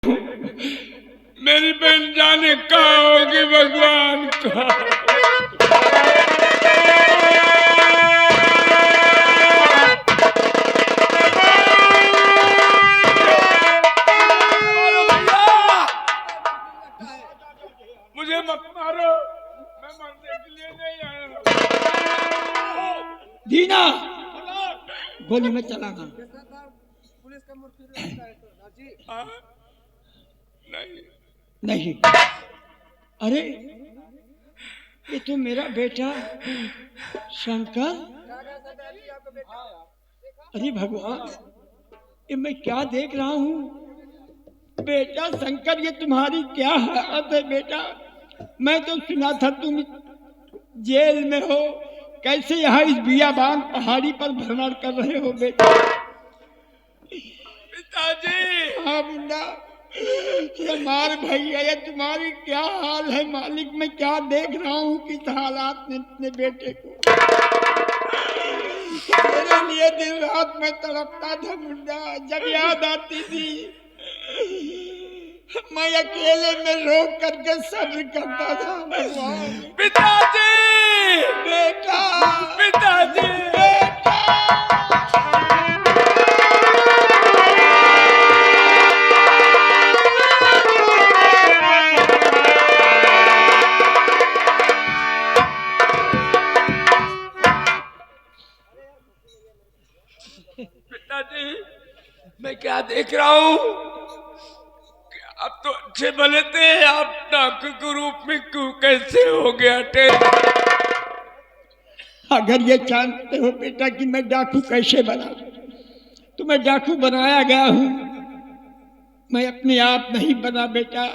मेरी बहन जाने कहाँ होगी भगवान का। मुझे मत मारो, मैं मरने के लिए नहीं आया। दीना गोली में चलाना। पुलिस का मुर्गी रहता है तो जी। नहीं नहीं, अरे ये तो मेरा बेटा शंकर। अरे भगवान, ये मैं क्या देख रहा हूँ। बेटा शंकर, ये तुम्हारी क्या हालत है बेटा। मैं तो सुना था तुम जेल में हो, कैसे यहाँ इस बियाबान पहाड़ी पर भ्रमण कर रहे हो बेटा। पिताजी। हाँ मुन्ना, ये मार भैया, ये तुम्हारी क्या हाल है मालिक। मैं क्या देख रहा हूँ किस हालात में अपने बेटे को। मेरे लिए दिन रात में तड़पता था मुन्ना। जब याद आती थी मैं अकेले में रो करके सब्र करता था। भगवान, पिताजी। बेटा, पिताजी। बेटा। पिताजी, मैं क्या देख रहा हूँ। आप तो अच्छे भले थे, आप डाकू के रूप में क्यों कैसे हो गया टे। अगर ये जानते हो बेटा कि मैं डाकू कैसे बना, तो मैं डाकू बनाया गया हूँ। मैं अपने आप नहीं बना बेटा।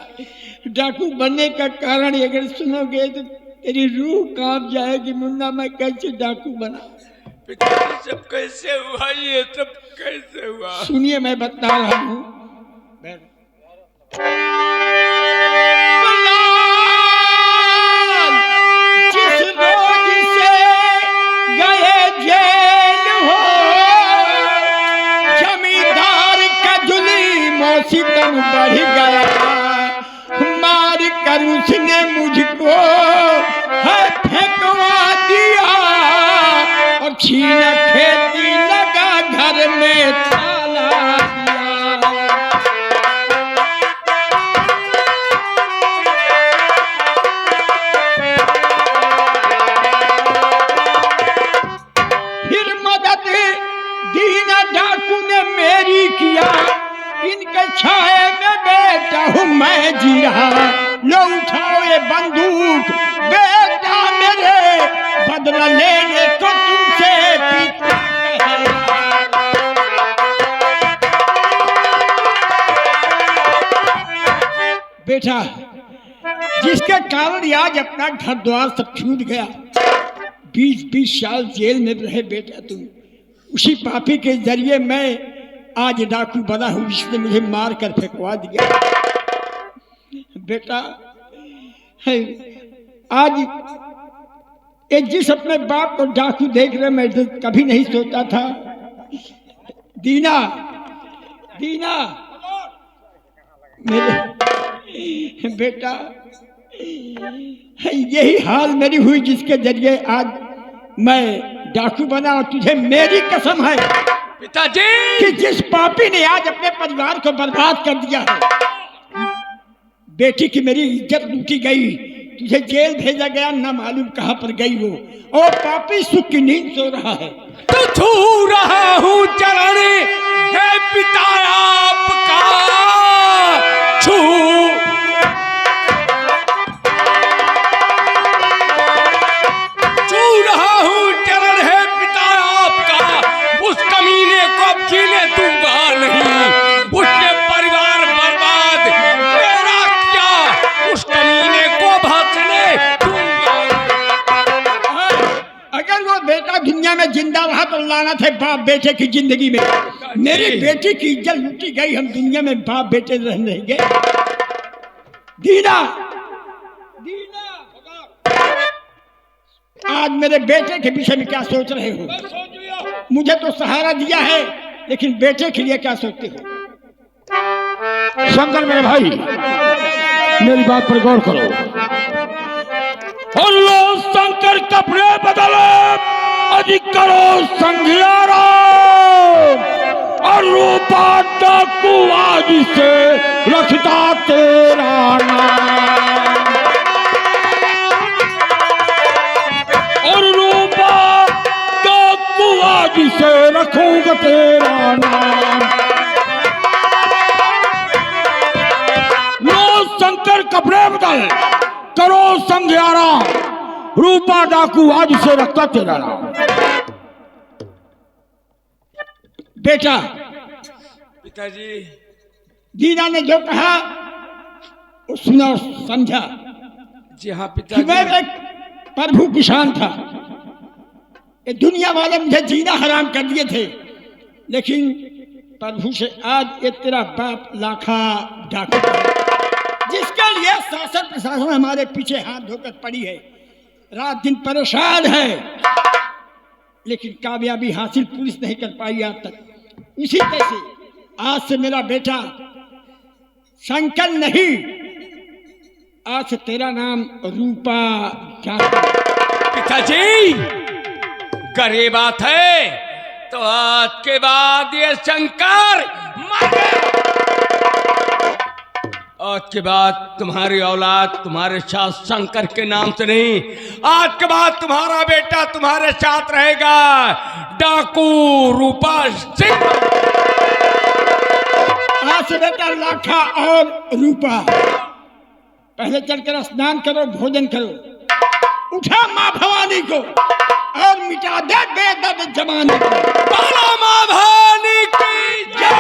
डाकू बनने का कारण अगर सुनोगे तो तेरी रूह कांप जाएगी मुन्ना। मैं कैसे डाकू बना। पिताजी, सब कैसे हुआ, ये सब कैसे हुआ। सुनिए, मैं बता रहा हूँ। जिस रोज से गए जेल हो, जमींदार का जुल्म सितम बढ़ गया। मार कर उसने मुझको है फेंकवा दिया, और छीन खेती लगा घर में ताला दिया। फिर मदद दीना डाकू ने मेरी किया। इनके छाए में बेटा हूँ मैं जी रहा। लो उठाओ ये बंदूक बेटा मेरे, बदला लेने को तुमसे पिता कहेगा। बेटा, जिसके कारण आज अपना घर द्वार सब छूट गया। 20-20 साल जेल में रहे बेटा तुम। उसी पापी के जरिए मैं आज डाकू बना हूँ, जिसने मुझे मार कर फेंकवा दिया। बेटा, आज ये जिस अपने बाप को डाकू देख रहे, मैं तो कभी नहीं सोचा था। दीना, दीना मेरे बेटा, यही हाल मेरी हुई, जिसके जरिए आज मैं डाकू बना। और तुझे मेरी कसम है पिताजी कि जिस पापी ने आज अपने परिवार को बर्बाद कर दिया है, बेटी की मेरी इज्जत लूटी गई, तुझे जेल भेजा गया, ना मालूम कहां पर गई वो। और पापी सुख की नींद सो रहा है। तो छू रहा हूँ चरण है पिता आपका, छू रहा हूँ चरण है पिता आपका। उस कमीने को अब जीने दूंगा नहीं, उसने परिवार बर्बाद मेरा किया, उस कमीने को बचने दूंगा। अगर वो बेटा दुनिया में जिंदा रहा तो लानत है बाप बेटे की जिंदगी में। मेरी बेटी की इज्जत लूटी गई, हम दुनिया में बाप बेटे रहेंगे। दीना, दीना, आज मेरे बेटे के विषय में क्या सोच रहे हो। मुझे तो सहारा दिया है, लेकिन बेटे के लिए क्या सोचते हो। शंकर मेरे भाई, मेरी बात पर गौर करो। और लो शंकर कपड़े बदलो, अधिक करो संघियारा, और रूपा डाकू आज से रखता तेरा नाम। और रूपा डाकू आज से रखूंगा तेरा नाम। लो शंकर कपड़े बदल, करो संघियारा, रूपा डाकू आज से रखता तेरा नाम। बेटा, पिताजी, दीना ने जो कहा वो सुना समझा। जी हाँ कि पिताजी। मैं एक प्रभु किसान था, ये दुनिया वाले मुझे जीना हराम कर दिए थे, लेकिन प्रभु से आज ये तेरा बाप लाखा डाकू है, जिसके लिए शासन प्रशासन हमारे पीछे हाथ धोकर पड़ी है, रात दिन परेशान है, लेकिन कामयाबी हासिल पुलिस नहीं कर पाई आज तक। उसी तरह से आज से मेरा बेटा शंकर नहीं, आज से तेरा नाम रूपा डाकू। पिताजी, गरीब बात है तो आज के बाद ये शंकर मर गया। आज के बाद तुम्हारी औलाद तुम्हारे साथ शंकर के नाम से नहीं, आज के बाद तुम्हारा बेटा तुम्हारे साथ रहेगा, डाकू रूपा सिंह। आज से बेटा लाखा और रूपा, पहले चलकर स्नान करो, भोजन करो, उठा माँ भवानी को और मिटा दे बेदर्द जमाने को। बोलो माँ भवानी की जय।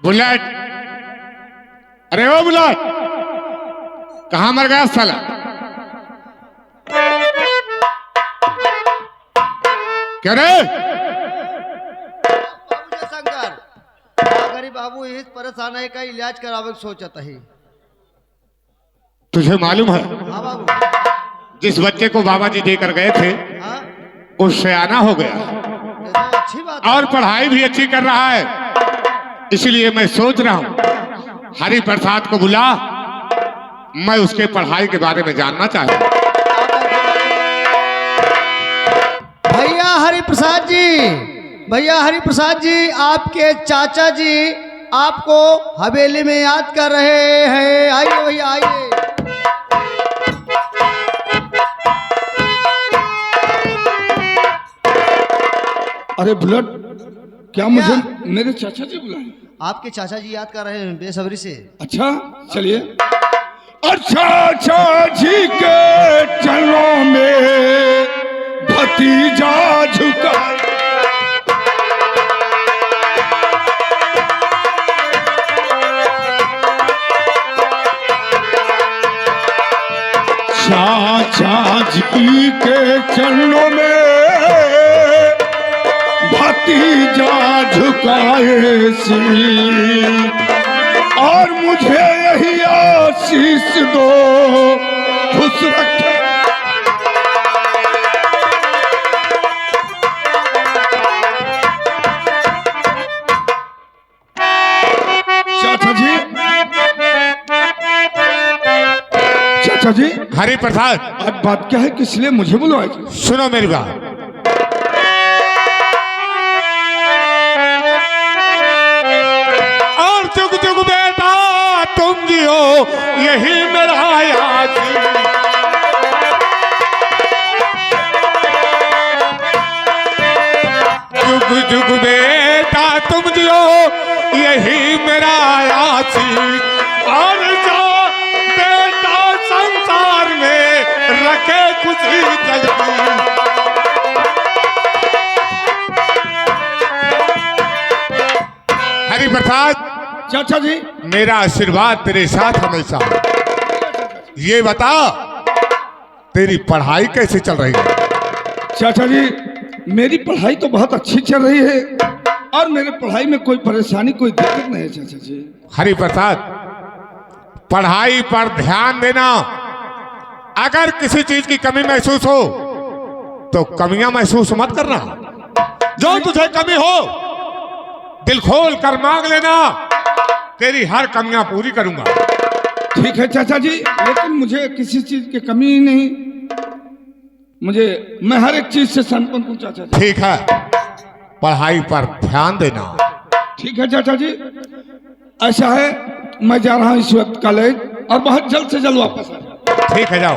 बुलेट, अरे ओ बुलेट, कहाँ मर गया साला? क्या रे? बाबू शंकर, गरीब बाबू इस परेशानी का इलाज करावे सोचत है। तुझे मालूम है हाँ बाबू। जिस बच्चे को बाबा जी देकर गए थे हाँ, वो सयाना हो गया ये तो अच्छी बात है। और पढ़ाई भी अच्छी कर रहा है, इसलिए मैं सोच रहा हूँ हरि प्रसाद को बुला, मैं उसके पढ़ाई के बारे में जानना चाहता हूँ। भैया हरिप्रसाद जी, भैया हरिप्रसाद जी, आपके चाचा जी आपको हवेली में याद कर रहे हैं। आइए भैया आइए। अरे बुलेट, क्या मुझे मेरे चाचा जी बुलाए? आपके चाचा जी याद कर रहे हैं बेसब्री से। अच्छा चलिए। अच्छा जी के चरणों में भतीजा झुका, चाचा जी के चरणों में भतीजा झुकाए सी, और मुझे यही आशीष दो खुश रखे। चाचा जी, हरि प्रसाद, आज बात क्या है, किस लिए मुझे बुलवाया? सुनो मेरी बात। और जुग जुग बेटा तुम जियो, यही मेरा याद। जुग जुग बेटा तुम जियो, यही मेरा याद। और जो बेटा संसार में रखे खुशी जगती। हरि प्रसाद, चाचा जी, मेरा आशीर्वाद तेरे साथ हमेशा। ये बता तेरी पढ़ाई कैसे चल रही है? चाचा जी, मेरी पढ़ाई तो बहुत अच्छी चल रही है, और मेरे पढ़ाई में कोई परेशानी, कोई दिक्कत नहीं है चाचा जी। हरि प्रसाद, पढ़ाई पर ध्यान देना। अगर किसी चीज की कमी महसूस हो तो कमियां महसूस मत करना। जो तुझे कमी हो दिल खोल कर मांग लेना, तेरी हर कमियां पूरी करूंगा। ठीक है चाचा जी, लेकिन मुझे किसी चीज की कमी ही नहीं, मैं हर एक चीज से संपन्न हूँ चाचा जी। ठीक है, पढ़ाई पर ध्यान देना। ठीक है चाचा जी, ऐसा है मैं जा रहा हूँ इस वक्त कॉलेज और बहुत जल्द से जल्द वापस आ जाऊँ। ठीक है, जाओ।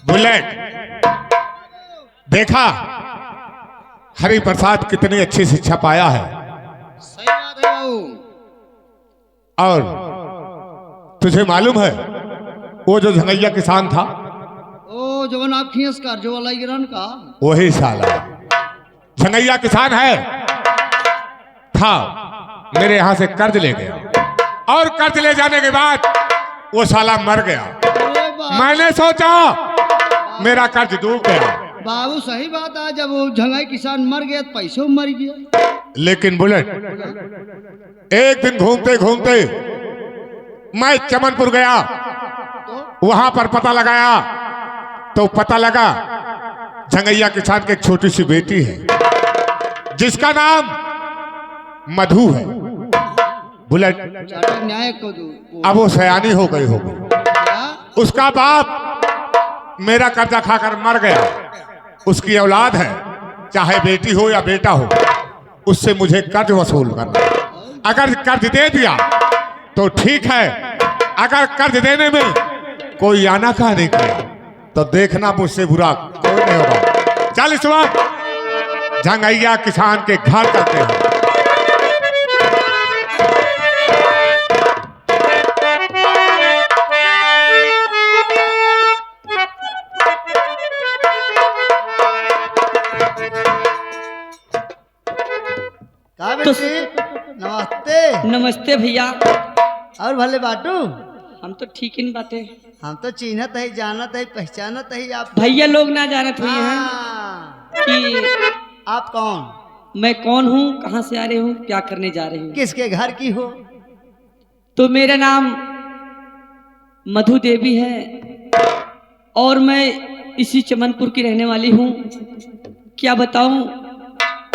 बुलेट, देखा हरि प्रसाद कितनी अच्छी शिक्षा पाया है। सही बात है बाबू। और तुझे मालूम है वो जो झंगैया किसान था, ओ जवन आप खींच कर जो वाला गिरन का, वही साला झंगैया किसान है था, मेरे यहां से कर्ज ले गया और कर्ज ले जाने के बाद वो साला मर गया। अरे बाबू, मैंने सोचा मेरा कर्ज डूब गया, बाबू सही बात है, जब वो झंगाई किसान मर गया तो पैसों मर गया। लेकिन बुलेट, एक दिन घूमते घूमते मैं चमनपुर गया, वहां पर पता लगाया तो पता लगा झंगैया किसान की एक छोटी सी बेटी है जिसका नाम मधु है। बुलेट, चाचा न्याय को दो। अब वो सयानी हो गई होगी, क्या? उसका बाप मेरा कर्जा खाकर मर गया, उसकी औलाद है, चाहे बेटी हो या बेटा हो, उससे मुझे कर्ज वसूल करना। अगर कर्ज दे दिया तो ठीक है, अगर कर्ज देने में कोई आनाकानी किया तो देखना मुझसे बुरा कोई नहीं होगा। चल इस वक्त झंगैया किसान के घर करते हैं। का बेटी? नमस्ते। नमस्ते भैया। और भले बाटू, हम तो ठीक ही नहीं बातें, हम तो चिन्हत है, जानत है, पहचानत है आप। भैया लोग ना जानत हुई हैं हाँ। कि आप कौन, मैं कौन हूँ, कहाँ से आ रहे हूँ, क्या करने जा रहे हूँ। किसके घर की हो? तो मेरा नाम मधु देवी है और मैं इसी चमनपुर की रहने वाली हूँ। क्या बताऊँ,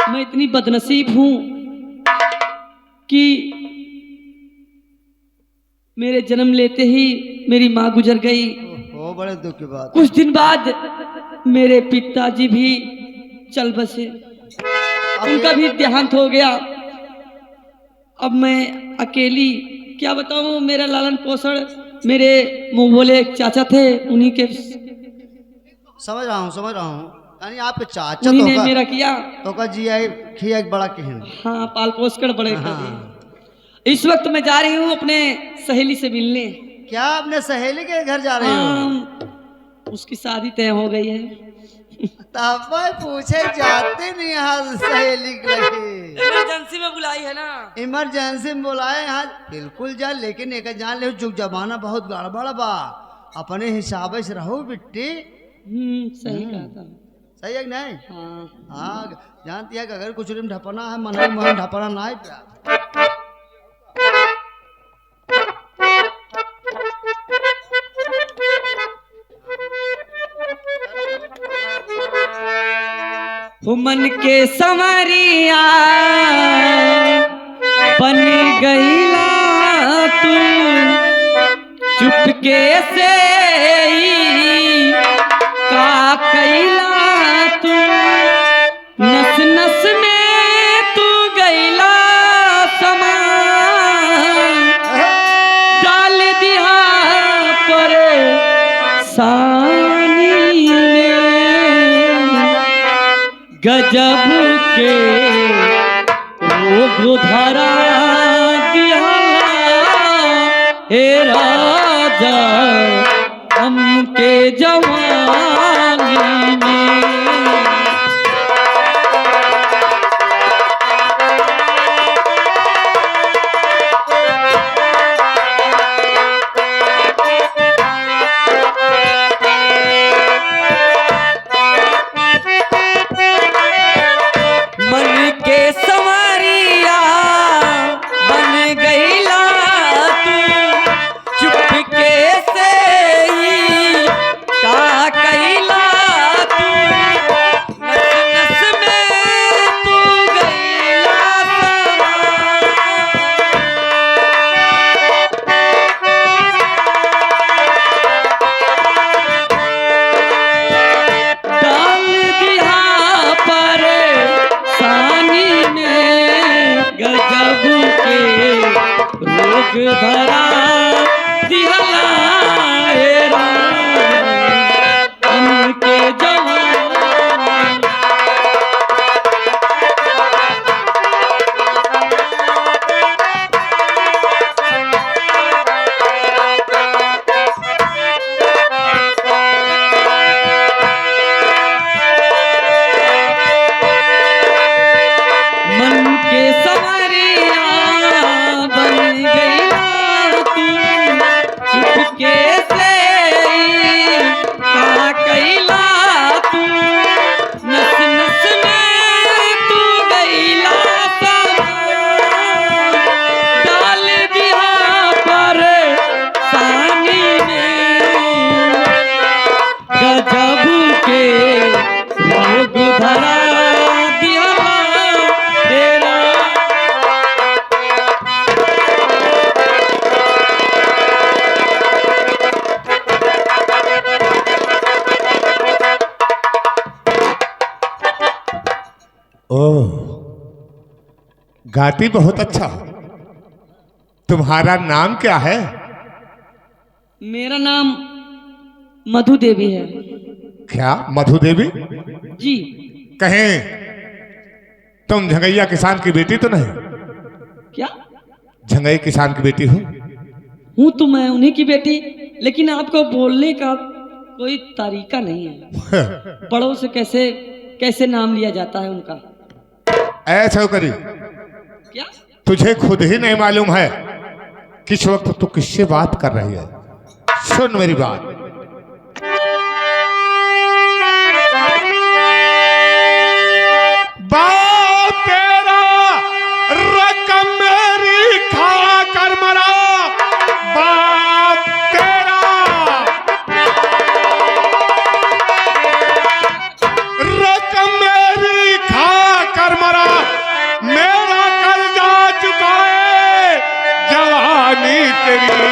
मैं इतनी बदनसीब हूँ कि मेरे जन्म लेते ही मेरी माँ गुजर गई। ओ बड़े दुख की बात। कुछ दिन बाद मेरे पिताजी भी चल बसे, उनका भी देहांत हो गया। अब मैं अकेली, क्या बताऊं, मेरा लालन पोषण मेरे मुंह बोले एक चाचा थे, उन्हीं के समझ रहा हूँ। यानी आपके चाचा उन्हीं तो ने का, मेरा किया। तो का जी आई खिया एक बड़ा कहन। हाँ, पाल पोस कर बड़े कर हाँ। दिए। इस वक्त मैं जा रही हूँ अपने सहेली से मिलने। क्या अपने सहेली के घर जा रहे हो? हाँ, उसकी शादी तय हो गई है। तब मैं पूछे जाते नहीं यहाँ सहेली के लगे। इमरजेंसी में बुलाई है ना। इमरजेंसी में बुलाए यहाँ बिल्कुल जा, लेकिन एक जान ले जुग जमाना बहुत गड़बड़ बा, अपने हिसाब से रहो बिट्टी। सही कहा था। सही है कि नहीं? हाँ, हाँ, जानती है कि अगर कुछ दिन ढपना है, मन ढपना ना है प्यार। मन के संवरिया बन गईला तू, चुपके से ही का कैला तू, नस नस में तू गईला समा, डाल दिया परेशानी में, गजब के रोग धरा दिया हे राजा हमके जवानी में। धरा दिहला हे राम हमके जवान। मन के संवरिया बन गया तू चुपके से का कैला तू नस नस में तू गैला डाल दिया पर सानी में गजब के रोग धरा दिया तेरा। ओह, गाती बहुत अच्छा हो। तुम्हारा नाम क्या है? मेरा नाम मधु देवी है क्या मधु देवी? जी। कहें तुम झंगैया किसान की बेटी तो नहीं? क्या? झंगई किसान की बेटी हो? हूँ तो मैं उन्हीं की बेटी, लेकिन आपको बोलने का कोई तरीका नहीं है। बड़ों से कैसे कैसे नाम लिया जाता है उनका। ऐसा करी, क्या? तुझे खुद ही नहीं मालूम है किस वक्त तू किससे बात कर रही है। सुन मेरी बात। बाप तेरा रकम मेरी खा कर मरा, बाप तेरा रकम मेरी खा कर मरा, मेरा कर्जा चुकाए जवानी तेरी।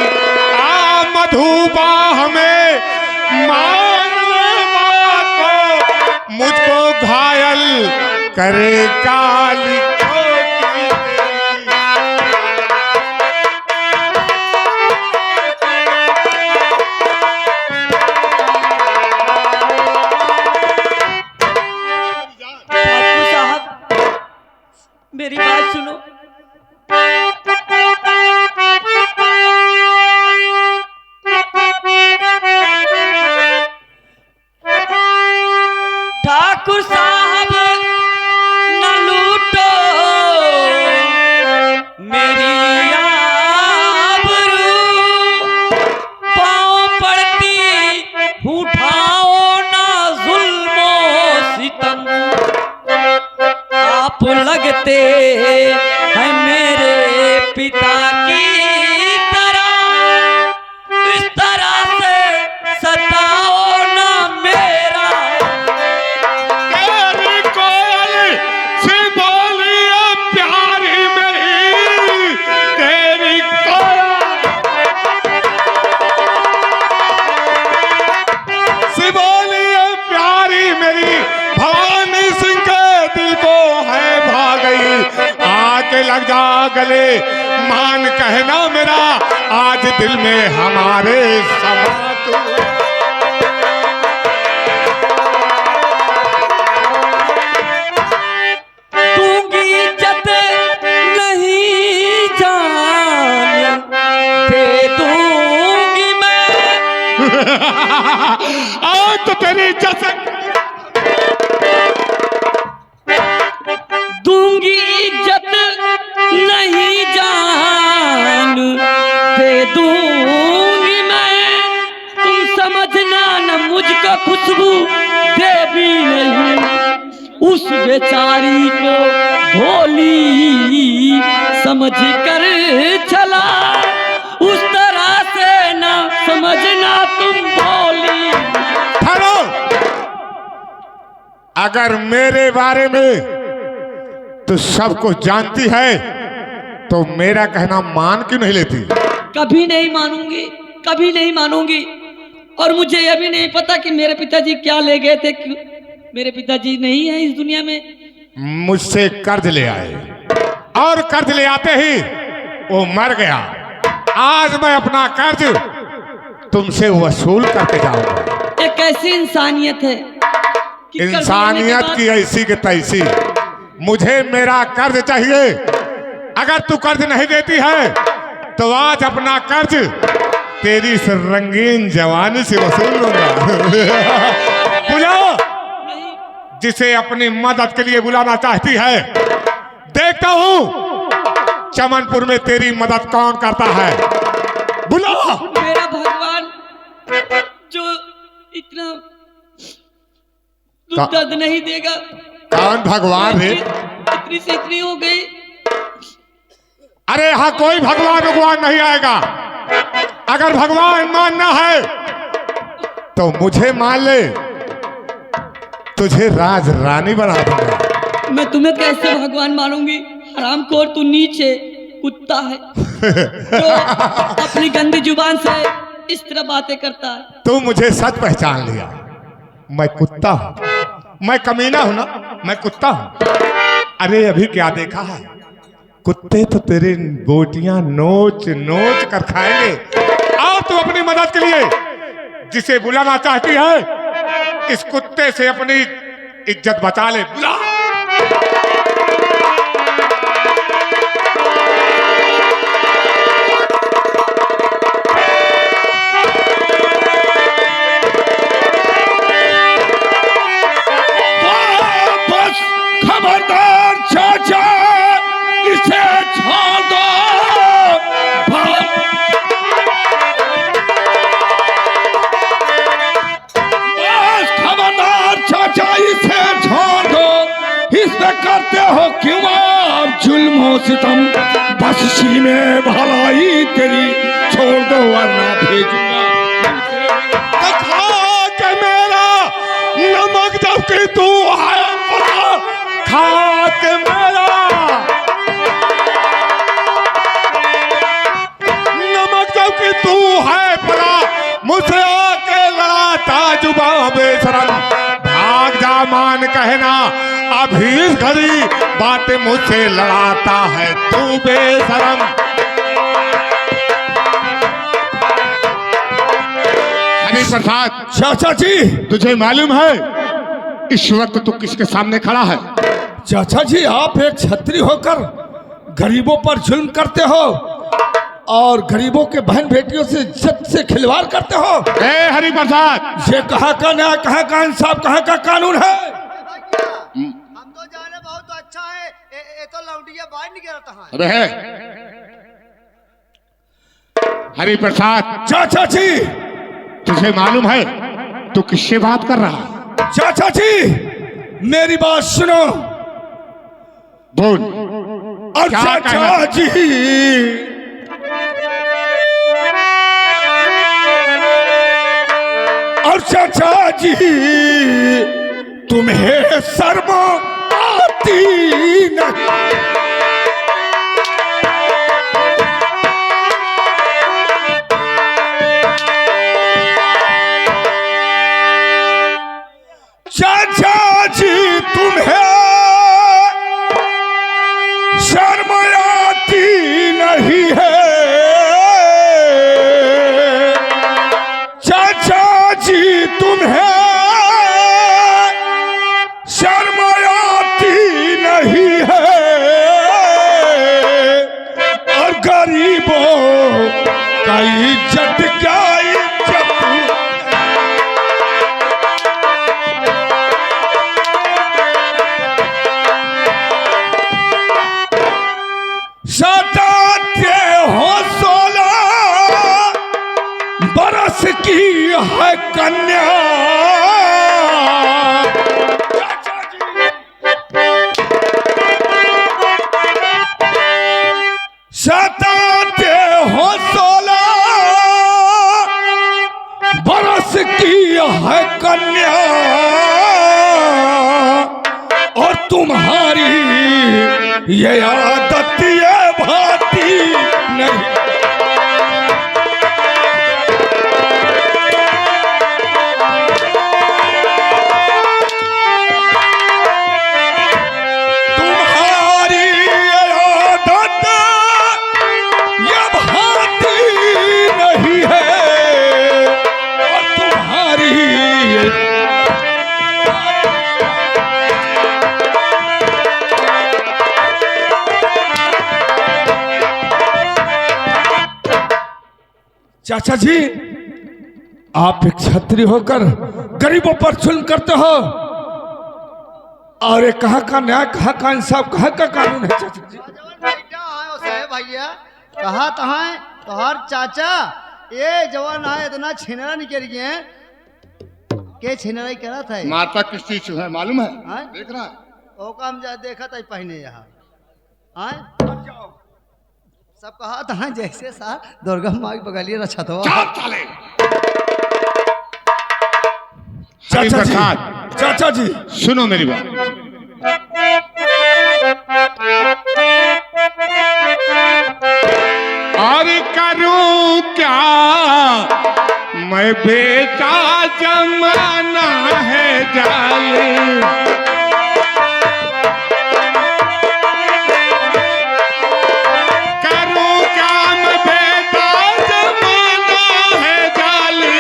आ मधुबा हमें मारने बात को मुझको घायल करे काली कोठी तेरी। ठाकुर साहब मेरी बात सुनो। ठाकुर साहब न लूटो मेरी आबरू, पाँव पड़ती उठाओ ना जुल्मो सितम। आप लगते हैं मेरे पिता की तरह, इस तरह से सताओ ना मेरा। तेरी कोयल से बोली प्यारी मेरी, तेरी कोयल से बोली प्यारी मेरी, भवानी सिंह के दिल को है भा गई। आके लग जा गले, मान कहना मेरा, आज दिल में हमारे समा तू। दूंगी इज्जत नहीं जान दे दूंगी मैं। आज तो तेरी इज्जत से दूंगी इज्जत नहीं जान दे दूंगी मैं। तुम समझना न मुझको खुशबू देवी नहीं, उस बेचारी को भोली समझ कर चला, उस तरह से न समझना तुम भोली। ठहरो। अगर मेरे बारे में तो सब कुछ जानती है तो मेरा कहना मान क्यों नहीं लेती? कभी नहीं मानूंगी, कभी नहीं मानूंगी। और मुझे यह भी नहीं पता कि मेरे पिताजी क्या ले गए थे। मेरे पिताजी नहीं है इस दुनिया में। मुझसे कर्ज ले आए और कर्ज ले आते ही वो मर गया। आज मैं अपना कर्ज तुमसे वसूल करके जाऊंगा। ये कैसी इंसानियत है कि कर्ज लेने के इंसानियत बाद- की ऐसी की तैसी। मुझे मेरा कर्ज चाहिए। अगर तू कर्ज नहीं देती है तो आज अपना कर्ज तेरी इस रंगीन जवानी से वसूल लूंगा। बुला नहीं, जिसे अपनी मदद के लिए बुलाना चाहती है। देखता हूं चमनपुर में तेरी मदद कौन करता है। बुला। मेरा भगवान जो इतना दुख दर्द नहीं देगा। कौन भगवान है? इतनी से इतनी हो गई। अरे यहाँ कोई भगवान नहीं आएगा। अगर भगवान मानना है तो मुझे मान ले, तुझे राज रानी बना दूंगा। मैं तुम्हें कैसे भगवान मानूंगी? हरामखोर, तू नीचे कुत्ता है जो अपनी गंदी जुबान से इस तरह बातें करता है। तू मुझे सच पहचान लिया। मैं कुत्ता हूं, मैं कमीना हूं ना, मैं कुत्ता हूं। अरे अभी क्या देखा है? कुत्ते तो तेरे बोटियां नोच नोच कर खाएंगे। और तू अपनी मदद के लिए जिसे बुलाना चाहती है, इस कुत्ते से अपनी इज्जत बचा ले। बुला। बस खबरदार चाचा, इसे छोड़ दो। बस खबरदार चाचा, इसे छोड़ दो। इसमें करते हो क्यों आप जुल्म हो सितम? बस इसी में भलाई तेरी, छोड़ दो वरना भेजूंगा। खा के मेरा नमक जबकि तू आया पड़ा, खा के मेरा नमक जबकि तू है पड़ा, मुझसे आके लड़ाता जुबा बेशरम। भाग जा मान कहना, अभी इस घड़ी बातें मुझसे लड़ाता है तू बेशरम। हरि प्रसाद, चाचा जी, तुझे मालूम है इस वक्त तू किसके सामने खड़ा है? चाचा जी, आप एक छत्री होकर गरीबों पर जुल्म करते हो और गरीबों के बहन बेटियों से इज्जत से खिलवाड़ करते हो। ए हरि प्रसाद, ये कहाँ का न्याय, कहाँ का इंसाफ, कहाँ का कानून है? हम तो जाने बहुत अच्छा है। ये तो लौंडिया बाहर नहीं गिरता है। अबे है हरि प्रसाद, चाचा जी, तुझे मालूम है तू किससे बात कर रहा है? चाचा जी, मेरी बात सुनो। बोल। और क्या चाचा कहना? जी, और चाचा जी, तुम्हें शर्म आती नहीं? चाचा जी, तुम्हें शर्म आती नहीं है? चाचा जी, तुम्हें शर्म आती नहीं है? और गरीबों का इज्जत क्या इज्जत? सताते हो 16 बरस की है कन्या। सताते हो 16 बरस की है कन्या, और तुम्हारी ये आदत ये भाती नहीं। तुम्हारी ये आदत ये भाती चाचा जी, आप एक क्षत्रिय होकर गरीबों पर जुल्म करते हो, और ये कहाँ का न्याय, कहाँ का इंसाफ, कहाँ का कानून है चाचा जी? भैया कहा तहाँ तोहार चाचा ये जवान आए इतना छिनरा निकल गए हैं के छिनराई करा था ये? माता किस चीज से है मालूम है? हाँ? देख रहा है? ओ काम जा देखा था पहने यहाँ हाँ सब कहा था जैसे सा दुर्गा माँ की बगलिए रक्षा था चाप चाले। चाचा जी, हरिप्रसाद, चाचा जी, सुनो मेरी बात। और करूं क्या मैं, बेटा जमाना है जाले। करूं क्या मैं, बेटा जमाना है जाले।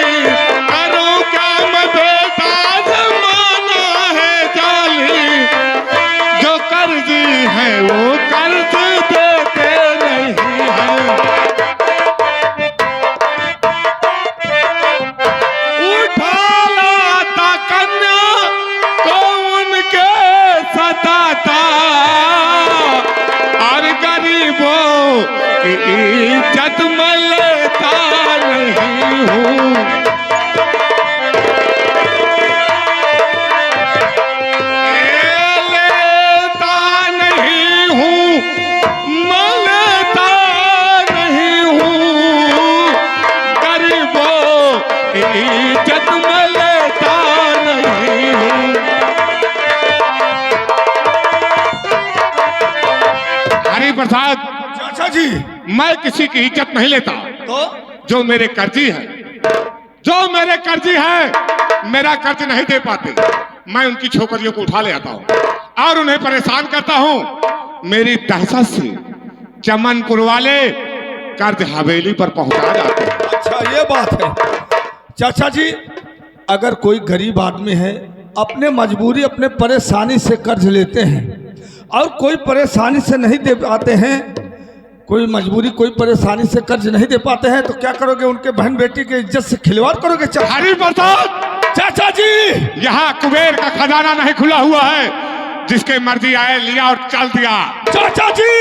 करूं क्या मैं, बेटा जमाना है जाले। जो कर्जी है वो कर्ज देते नहीं है। उठा लाता कन्या को उनके सताता, और गरीबों की इज्जत मैं लेता नहीं हूँ। लेता नहीं हूँ, मैं लेता नहीं हूँ। गरीबों की इज्जत मैं लेता नहीं हूँ। हरिप्रसाद, चाचा जी, मैं किसी की इज्जत नहीं लेता। तो जो मेरे कर्जी है, जो मेरे कर्जी है, मेरा कर्ज नहीं दे पाते, मैं उनकी छोकरियों को उठा ले आता हूँ और उन्हें परेशान करता हूँ। मेरी दहशत से चमनपुर वाले कर्ज हवेली पर पहुंचा जाते हैं। अच्छा ये बात है। चाचा जी, अगर कोई गरीब आदमी है, अपने मजबूरी, अपने परेशानी से कर्ज लेते हैं, और कोई परेशानी से नहीं दे पाते हैं, कोई मजबूरी, कोई परेशानी से कर्ज नहीं दे पाते हैं, तो क्या करोगे? उनके बहन बेटी की इज्जत से खिलवाड़ करोगे? हरिप्रसाद, चाचा जी, यहाँ कुबेर का खजाना नहीं खुला हुआ है, जिसके मर्जी आए लिया और चल दिया। चाचा जी,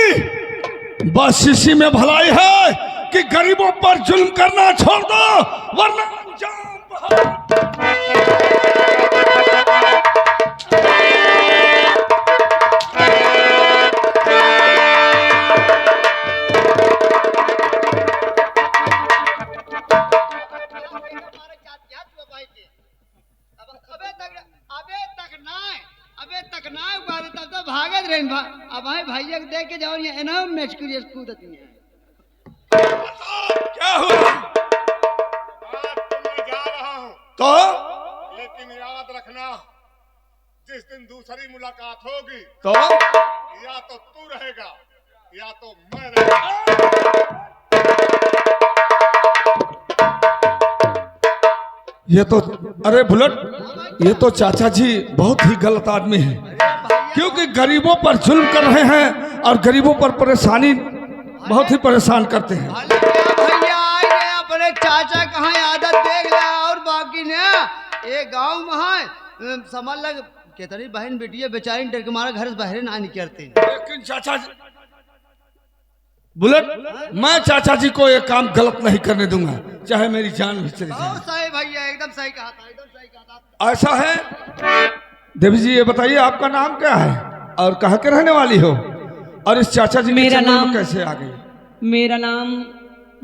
बस इसी में भलाई है कि गरीबों पर जुल्म करना छोड़ दो, वरना अंजाम बहुत। भागत रहे अब भैया देख के जाओ एना मैच करिए कूदती है। क्या हुआ? मैं जा रहा हूँ, तो लेकिन याद रखना, जिस दिन दूसरी मुलाकात होगी, तो या तो तू रहेगा या तो मैं रहेगा। ये तो, अरे बुलेट, ये तो चाचा जी बहुत ही गलत आदमी है, क्योंकि गरीबों पर जुल्म कर रहे हैं और गरीबों पर परेशानी बहुत ही परेशान करते हैं। भैया आए गए अपने चाचा कहाँ आदत देख लिया, और बाकी ने ये गांव में समझ लग कितनी बहन बेटियां बेचारी डर के मारा घर से बाहर ना निकलती। लेकिन चाचा जी, बुलेट, मैं चाचा जी को ये काम गलत नहीं करने दूंगा, चाहे मेरी जान भी चली जाए। सही भैया, एकदम सही कहा था, एकदम सही कहा था। ऐसा है देवी जी, ये बताइए आपका नाम क्या है और कहाँ के रहने वाली हो, और इस चाचा जी मेरा के नाम कैसे आ गई? मेरा नाम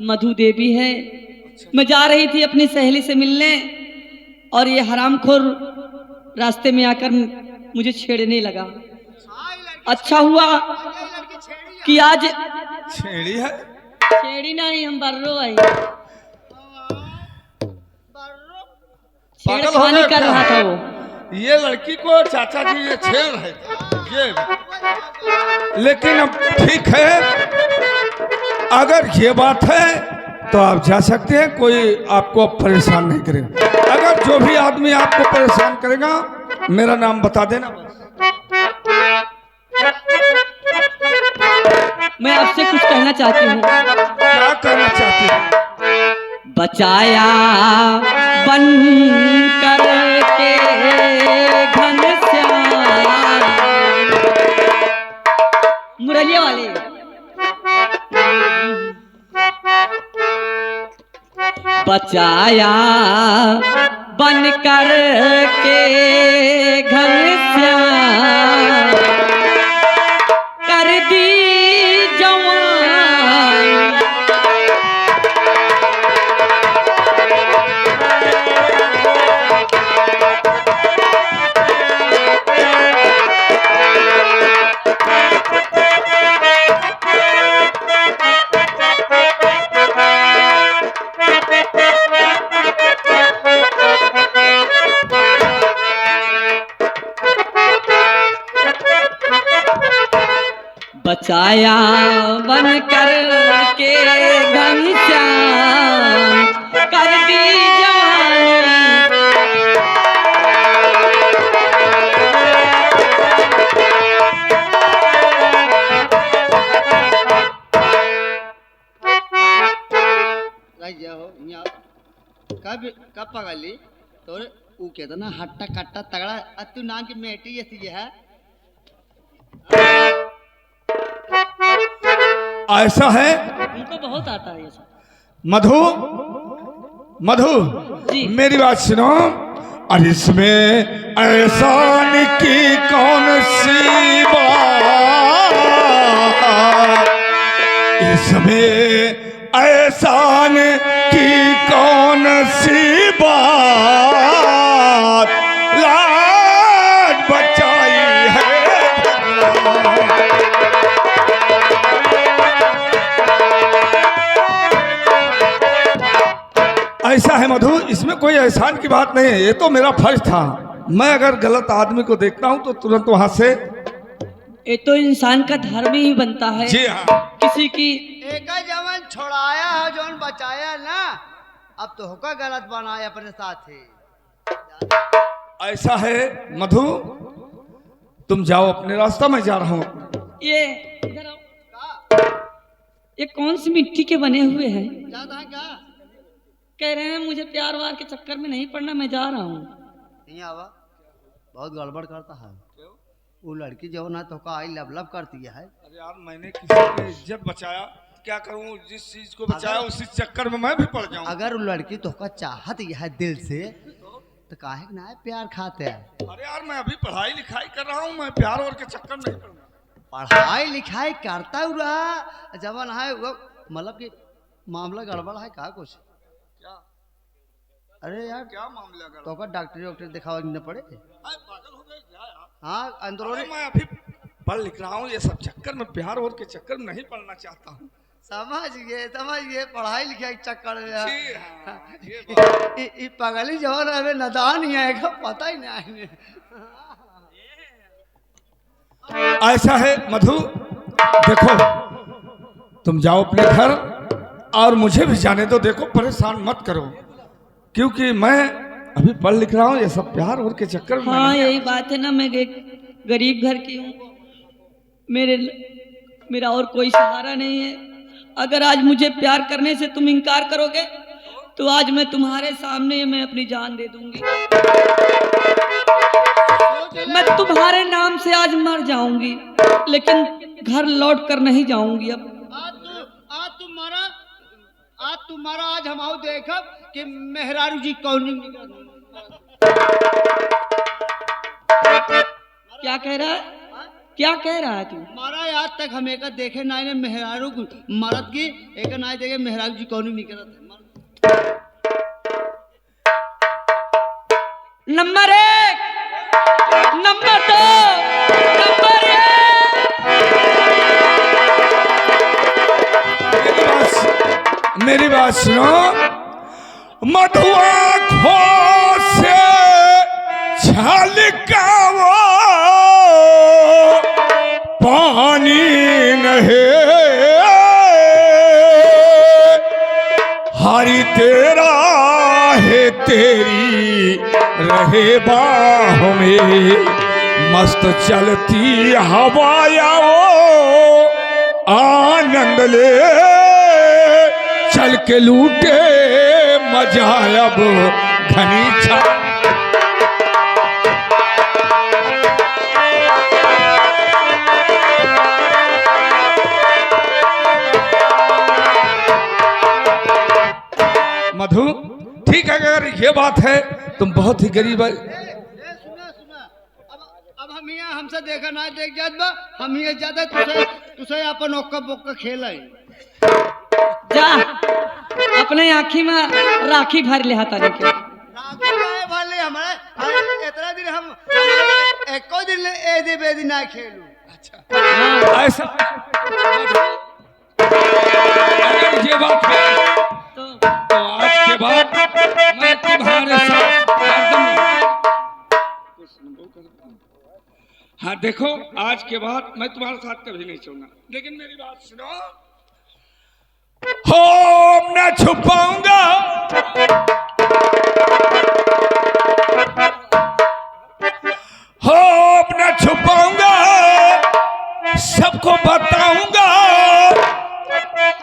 मधु देवी है। मैं जा रही थी अपनी सहेली से मिलने, और ये हरामखोर रास्ते में आकर मुझे छेड़ने लगा। अच्छा हुआ कि आज छेड़ी है? छेड़ी नहीं, हम बर्रो आई, पागल हो छेड़खानी गए कर क्या? रहा था वो। ये लड़की को चाचा जी ये छेड़ रहे थे ये, लेकिन अब ठीक है, अगर ये बात है तो आप जा सकते हैं, कोई आपको अब परेशान नहीं करेगा। अगर जो भी आदमी आपको परेशान करेगा, मेरा नाम बता देना। मैं आपसे कुछ कहना चाहती हूँ। क्या कहना चाहते हैं? बचाया बन कर के घनश्याम। मुरलिया वाले बचाया बन कर के घनश्याम, कर दी जवान। बचाया बन कर के घनश्याम, कर दी जवानी। कब पगली तो ऊ कहता ना हट्टा कट्टा तगड़ा तू नाम की मेटी ऐसी है। ऐसा है उनको बहुत आता है ये सब। मधु, मधु जी। मेरी बात सुनो। और इसमें एहसान की कौन सी बात, इसमें एहसान की कौन सी बात, लाज बचाई है ऐसा है मधु, इसमें कोई एहसान की बात नहीं है। ये तो मेरा फर्ज था। मैं अगर गलत आदमी को देखता हूँ तो तुरंत वहां से। ये तो इंसान का धर्म ही बनता है जी हाँ, किसी की। एक जवन छोड़ाया है जोन बचाया ना, अब तो होगा गलत बनाया अपने साथी। ऐसा है मधु, तुम जाओ अपने रास्ता, में जा रहा हूँ। ये इधर आओ। ये कौन सी मिट्टी के बने हुए हैं? ज्यादा क्या कह रहे हैं मुझे प्यार वार के चक्कर में नहीं पड़ना, मैं जा रहा हूँ। नहीं आवा, बहुत गड़बड़ करता है। वो लड़की जो ना तो का आई लब लब करती है। अरे यार, मैंने किसी की इज्जत बचाया, क्या करूँ? जिस चीज को बचाया उसी चक्कर में मैं भी पड़ जाऊँ। अगर वो लड़की तो का चाहत है दिल से तो काहे ना है प्यार खाते हैं। अरे यार, मैं अभी पढ़ाई लिखाई कर रहा हूँ, मैं प्यार और के चक्कर में नहीं पड़ूंगा। पढ़ाई लिखाई करता हुआ जवन है वो मतलब कि मामला गड़बड़ है का कुछ। क्या? अरे यार क्या मामला कर? तो का डॉक्टर वॉक्टर दिखावा न पड़े। पागल हो गए क्या यार? हाँ अंदरूनी मैं अभी पढ़ लिख रहा हूँ, ये सब चक्कर में, प्यार और के चक्कर में नहीं पढ़ना चाहता हूँ। समझ गए पढ़ाई लिखाई के चक्कर में। जी हाँ, ये बात। ये पगली जवन हमें नदान ही आएगा, पता ही नहीं। ऐसा है मधु, देखो तुम जाओ अपने घर और मुझे भी जाने दो। देखो परेशान मत करो, क्योंकि मैं अभी पढ़ लिख रहा हूँ, ये सब प्यार और के चक्कर में। हाँ यही बात है ना, मैं गरीब घर की हूँ, मेरा और कोई सहारा नहीं है। अगर आज मुझे प्यार करने से तुम इनकार करोगे तो आज मैं तुम्हारे सामने मैं अपनी जान दे दूंगी। मैं तुम्हारे नाम से आज मर जाऊंगी, लेकिन घर लौट कर नहीं जाऊंगी। अब आज तुम्हारा आज हम आओ देखब कि मेहरारू जी कौन क्या कह रहा है? क्या कह रहा है तू? हमारा आज तक हम एक देखे ना ने मेहरारू मरद की एक ना देखे मेहरारू जी कौन नहीं करत। Number 1, number 2, number 1। मेरी बात सुनो। मधुआ खो से छलकाओ, पानी नहीं हरी तेरा है, तेरी रहे बाह में मस्त चलती हवाया, आनंद ले चल के लूटे मजा अब घनी छा। मधु, ठीक है, अगर ये बात है तुम बहुत ही गरीब है। सुना सुना, अब हम यहाँ हमसे देखा ना देख जात बा, हम ये ज्यादा तुझे तुझे अपन ओक्का बोक्का खेल है। जा अपने आँखी में राखी भर ले हाथा के। राखी गाय वाले हमारे इतना दिन हम एको दिन ए दे बे दिन ना खेलू। अच्छा ऐसा अगर ये बात है तो आज के बाद मैं तुम्हारे साथ हाँ देखो, आज के बाद मैं तुम्हारे साथ कभी नहीं चलूंगा, लेकिन मेरी बात सुनो। हो मैं छुपाऊंगा, हो अपना छुपाऊंगा, सबको बताऊंगा,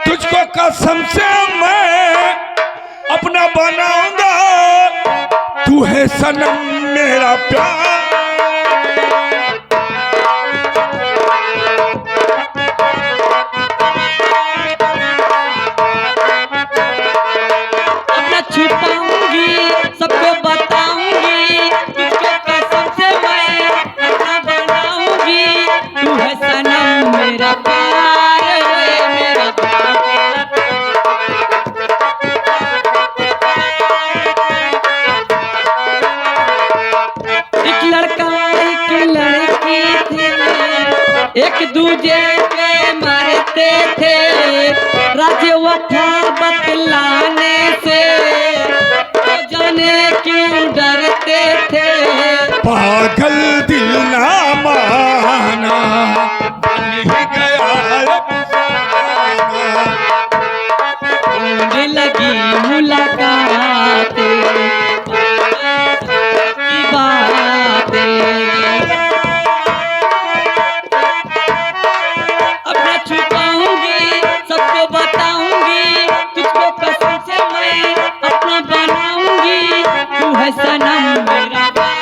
तुझको कसम से मैं अपना बनाऊंगा, तू है सनम मेरा प्यार। अपना छुपाऊंगी, सबको बताऊंगी, तुझको कसम से मैं अपना बनाऊंगी, तू है सनम मेरा प्यार, मेरा प्यार। एक लड़का एक लड़की थे, एक दूजे पे मरते थे, राज वफा बतलाने से तो जाने क्यों डरते थे। पागल दिल ना माना, बन ही गया अफसाना। होने लगी मुलाकातें, की बातें, अपना छुपाऊंगी, सबको बताऊंगी, तुझको कसम से मैं अपना बनाऊंगी, तू है सनम मेरा प्यार।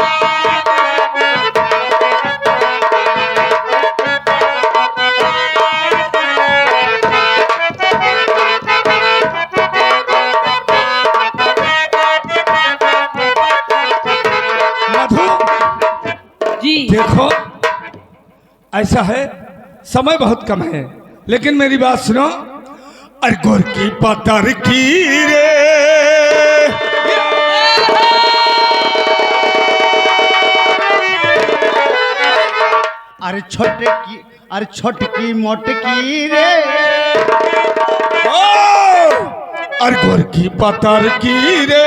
मधु, जी देखो ऐसा है, समय बहुत कम है, लेकिन मेरी बात सुनो। अरे गोर की पतर की रे, अरे छोटकी मोटकी रे, अरे गोर की पतर की रे,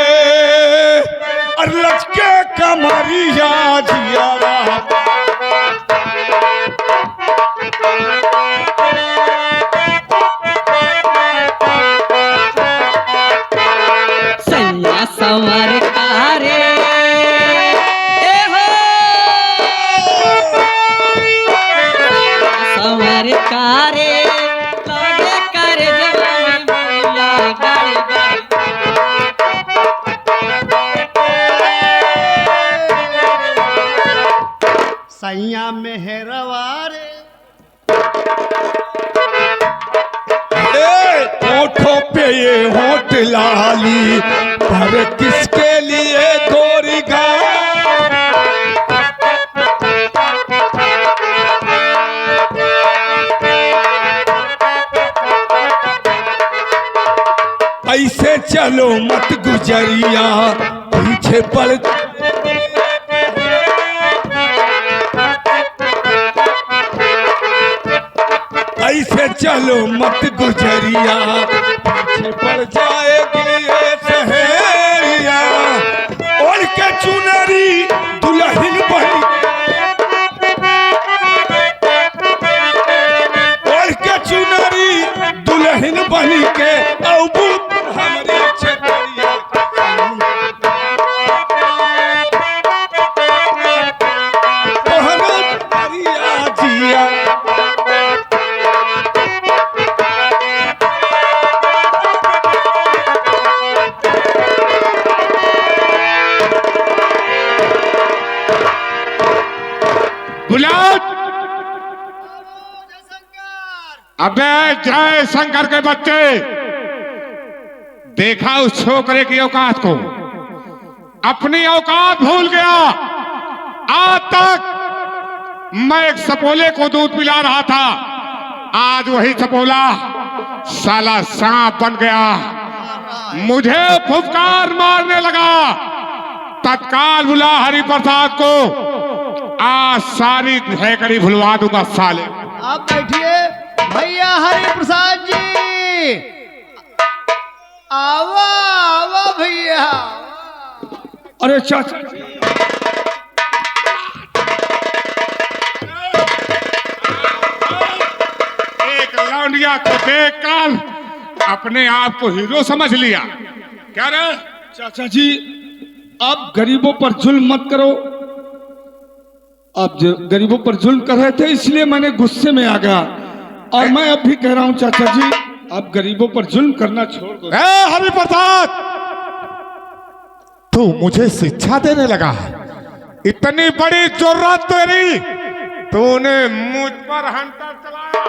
अरे लचके कमरिया जियारा। सैया संवर कारे, ए हो संवर कारे, लागे करे जवानी भैया गाड़ी गाड़ी। सैया मेहरवा रे, होठों पे ये होठ लाली, पर किसके लिए गोरी गा। ऐसे चलो मत गुजरिया, पीछे पड़ ऐसे चलो मत गुजरिया, पीछे पड़ जाएगी ये सहेलिया। ओढ़ के चुनरी दुल्हन बनी, ओढ़ के चुनरी दुल्हन बनी के अबू हमारी छतरिया। तोहरो छतरिया जिया। अबे जय शंकर के बच्चे, देखा उस छोकरे की औकात को? अपनी औकात भूल गया। आज तक मैं एक सपोले को दूध पिला रहा था, आज वही सपोला साला सांप बन गया, मुझे फुफकार मारने लगा। तत्काल बुला हरि प्रसाद को, आज सारी भैकड़ी भुलवा दूंगा साले। आप बैठिए भैया हरि प्रसाद जी, आवा आवा भैया। अरे चाचा जी, एक लौंडिया को देखकर अपने आप को हीरो समझ लिया। क्या रे? चाचा जी, आप गरीबों पर जुल्म मत करो। आप गरीबों पर जुल्म कर रहे थे, इसलिए मैंने गुस्से में आ गया। और मैं अब भी कह रहा हूं चाचा जी, आप गरीबों पर जुल्म करना छोड़ दो। हरि प्रसाद, तू मुझे शिक्षा देने लगा है? इतनी बड़ी जुर्रत तेरी, तूने मुझ पर हंटर चलाया।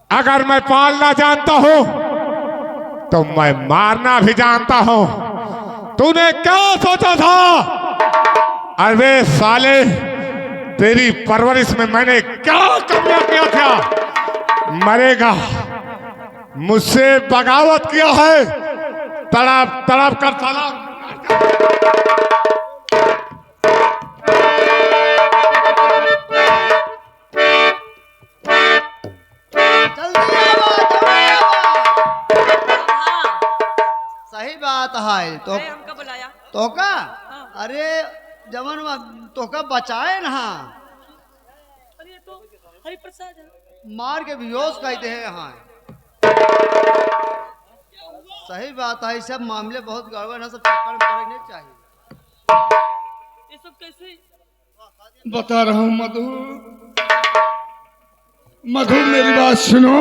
अगर मैं पालना जानता हूं तो मैं मारना भी जानता हूं। तूने क्या सोचा था? अरे साले, तेरी परवरिश में मैंने क्या कमियां किया था? मरेगा। मुझसे बगावत किया है, तड़प तड़प कर साला। सही बात है। तो हमका बुलाया तो का अरे जवन तो का बचाए ना, अरे तो हरि प्रसाद है। मार के बेहोश कहते हैं यहाँ। सही बात है, सब मामले बहुत गड़बड़ है, सब चक्कर में पड़ने चाहिए। ये सब कैसे? बता रहा हूं मधु, मधु मेरी बात सुनो।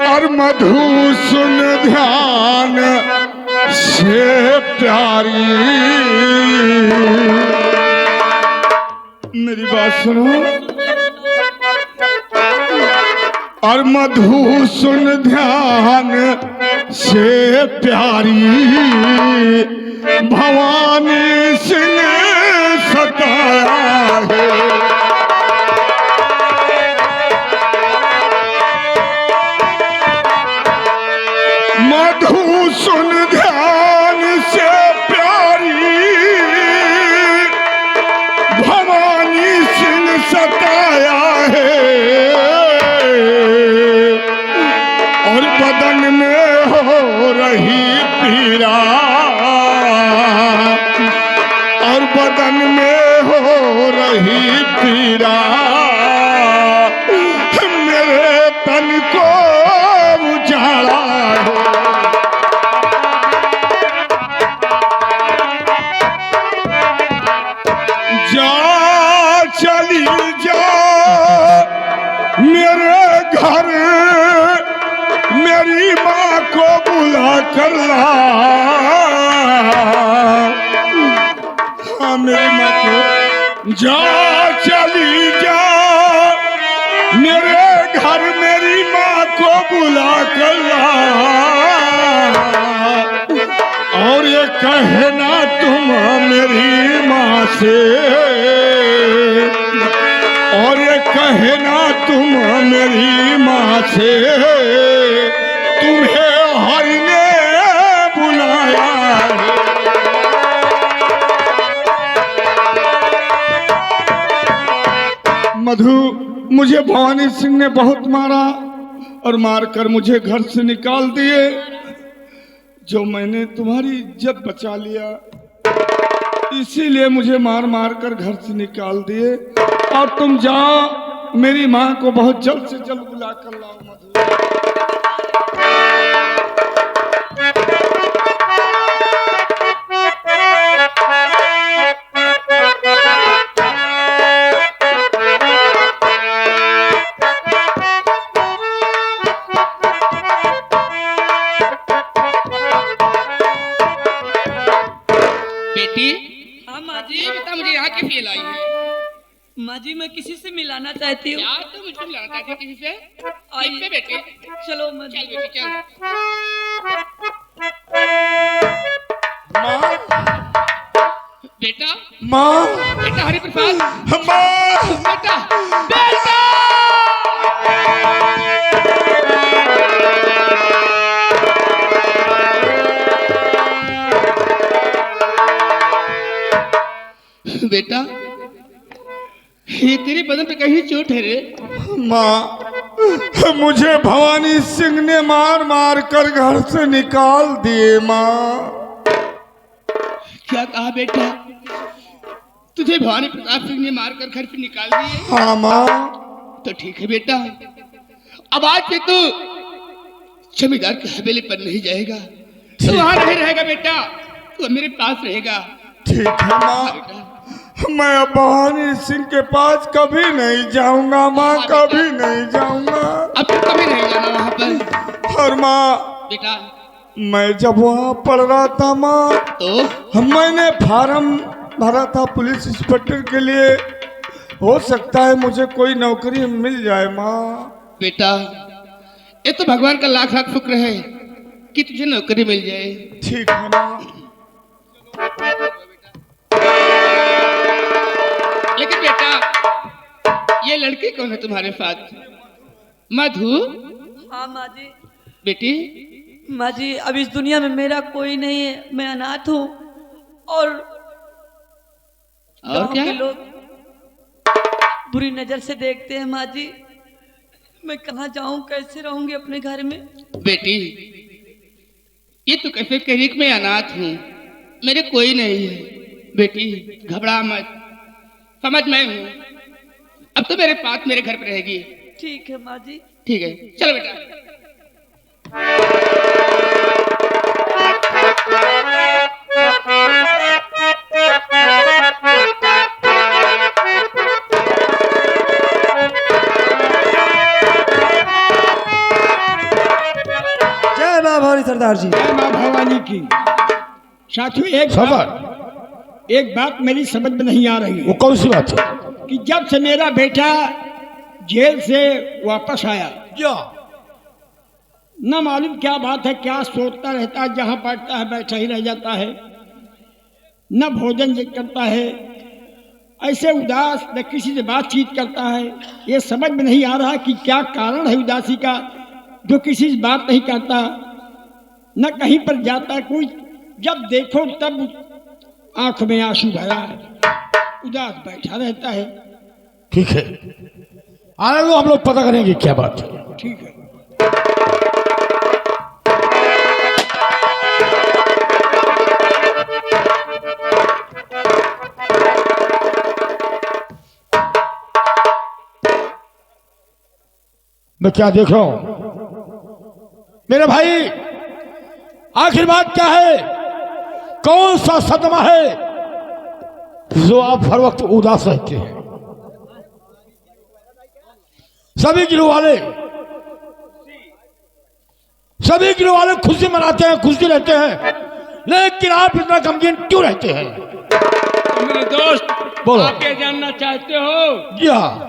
और मधु सुन ध्यान से प्यारी, मेरी बात सुनो। और मधु सुन ध्यान से प्यारी, भवानी सिंह सताया है। मधु सुन ध्यान से प्यारी, भवानी सिंह सताया है। और बदन में हो रही पीड़ा, और बदन में हो रही पीड़ा, मेरे तन को उजाड़ा है। जा चली जा मेरे घर, मेरी माँ को बुला कर ला। हाँ, मेरी माँ को जा चली जा मेरे घर, मेरी माँ को बुला कर ला। और ये कहना तुम मेरी माँ से, और ये कहना तुम मेरी माँ से, तुम्हें हरि ने बुलाया है। मधु, मुझे भवानी सिंह ने बहुत मारा और मारकर मुझे घर से निकाल दिए। जो मैंने तुम्हारी इज्जत बचा लिया, इसीलिए मुझे मार मार कर घर से निकाल दिए। और तुम जाओ, मेरी माँ को बहुत जल्द से जल्द बुला कर लाओ मधु। हाँ माँ जी, बता मुझे यहाँ की फील आई है। माँ जी मैं किसी से मिलाना चाहती हूँ। यार तुम मुझको मिलाना चाहती है किसी से? आइए। ठीक है बेटे, चलो माँ चल जी। बेटी चल। माँ, बेटा, माँ, बेटा हरिप्रसाद, माँ, बेटा, बेटा। बेटा, ये तेरे बदन पे कहीं चोट है रे? माँ, मुझे भवानी सिंह ने मार मार कर घर से निकाल दिए। माँ, क्या कहा बेटा? तुझे भवानी प्रताप सिंह ने मार कर घर से निकाल दिए? हाँ माँ। तो ठीक है बेटा, अब आज से तू जमींदार की हवेली पर नहीं जाएगा, तू वहां नहीं रहेगा बेटा, तू मेरे पास रहेगा। ठीक है माँ, मैं अब भवानी सिंह के पास कभी नहीं जाऊंगा माँ, कभी नहीं जाऊंगा। अब तू कभी नहीं जाना वहां पर। और माँ, बेटा मैं जब वहाँ पढ़ रहा था माँ, तो मैंने फार्म भरा था पुलिस इंस्पेक्टर के लिए। हो सकता है मुझे कोई नौकरी मिल जाए माँ। बेटा, ये तो भगवान का लाख लाख शुक्र है कि तुझे नौकरी मिल जाए। ठीक है माँ। लेकिन बेटा, ये लड़की कौन है तुम्हारे साथ? मधु? हाँ माँ जी। बेटी, माँ जी अब इस दुनिया में मेरा कोई नहीं है, मैं अनाथ हूँ। और गांव क्या? के लोग बुरी नजर से देखते हैं माँ जी। मैं कहाँ जाऊँ, कैसे रहूंगी अपने घर में? बेटी, ये तो कैसे कह रही कि मैं अनाथ हूँ, मेरे कोई नहीं है। बेटी घबरा मत, समझ मैं हूँ। अब तो मेरे पास मेरे घर पे रहेगी। ठीक है माँ जी। ठीक है, चलो बेटा। जय माँ भवानी सरदार जी। जय माँ भवानी की। साथियों एक बात मेरी समझ में नहीं आ रही है। वो कौन सी बात है? कि जब से मेरा बेटा जेल से वापस आया, क्या न मालूम क्या बात है, क्या सोचता रहता है, जहां बैठता है बैठा ही रह जाता है, न भोजन करता है, ऐसे उदास, न किसी से बातचीत करता है। ये समझ में नहीं आ रहा कि क्या कारण है उदासी का, जो किसी से बात नहीं करता, न कहीं पर जाता है। कोई जब देखो तब आंख में आंसू भरा है, उदास बैठा रहता है। ठीक है, आने दो, हम लोग पता करेंगे क्या बात है। ठीक है। मैं क्या देख रहा हूं मेरे भाई? आखिर बात क्या है? कौन सा सदमा है जो आप हर वक्त उदास रहते हैं? सभी गिरोह वाले खुशी मनाते हैं, खुशी रहते हैं, लेकिन आप इतना गमगीन क्यों रहते हैं? तो मेरे दोस्त, बोलो। आप ये जानना चाहते हो जी हाँ।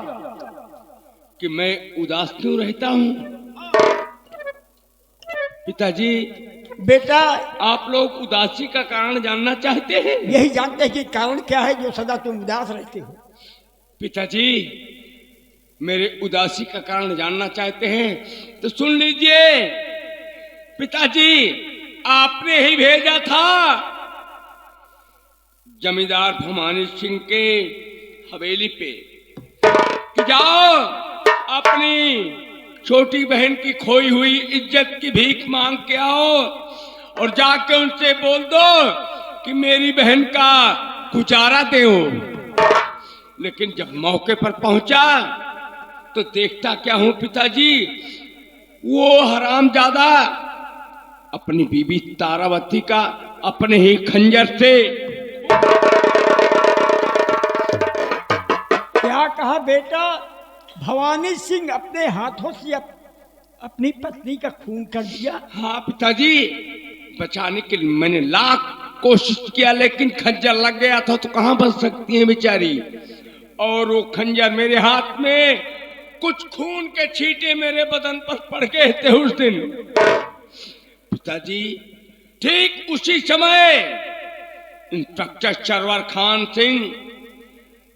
कि मैं उदास क्यों रहता हूँ? पिताजी, बेटा, आप लोग उदासी का कारण जानना चाहते हैं? यही जानते हैं कि कारण क्या है जो सदा तुम उदास रहते हो। पिताजी, मेरे उदासी का कारण जानना चाहते हैं तो सुन लीजिए। पिताजी, आपने ही भेजा था जमींदार भवानी सिंह के हवेली पे कि जाओ अपनी छोटी बहन की खोई हुई इज्जत की भीख मांग के आओ और जाके उनसे बोल दो कि मेरी बहन का गुजारा दे। लेकिन जब मौके पर पहुंचा तो देखता क्या हूं पिताजी, वो हरामजादा अपनी बीबी तारावती का अपने ही खंजर से। क्या कहा बेटा? भवानी सिंह अपने हाथों से अपनी पत्नी का खून कर दिया? हाँ पिताजी, बचाने के लिए मैंने लाख कोशिश किया लेकिन खंजर लग गया था, तो कहां बच सकती है बेचारी। और वो खंजर मेरे हाथ में, कुछ खून के छींटे मेरे बदन पर पड़ गए थे उस दिन। पिताजी ठीक उसी समय इंस्पेक्टर सरवर खान सिंह,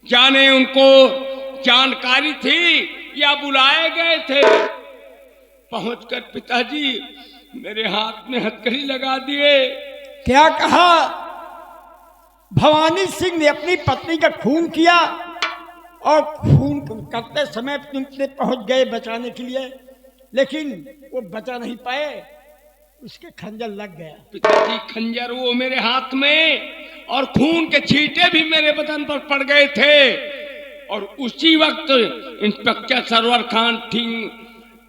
जाने उनको जानकारी थी या बुलाए गए थे, पहुंचकर पिताजी मेरे हाथ में हथकड़ी लगा दिए। क्या कहा? भवानी सिंह ने अपनी पत्नी का खून किया और खून करते समय तुमसे पहुंच गए बचाने के लिए, लेकिन वो बचा नहीं पाए, उसके खंजर लग गया। पिताजी खंजर वो मेरे हाथ में और खून के छींटे भी मेरे बदन पर पड़ गए थे। और उसी वक्त इंस्पेक्टर सरवर खान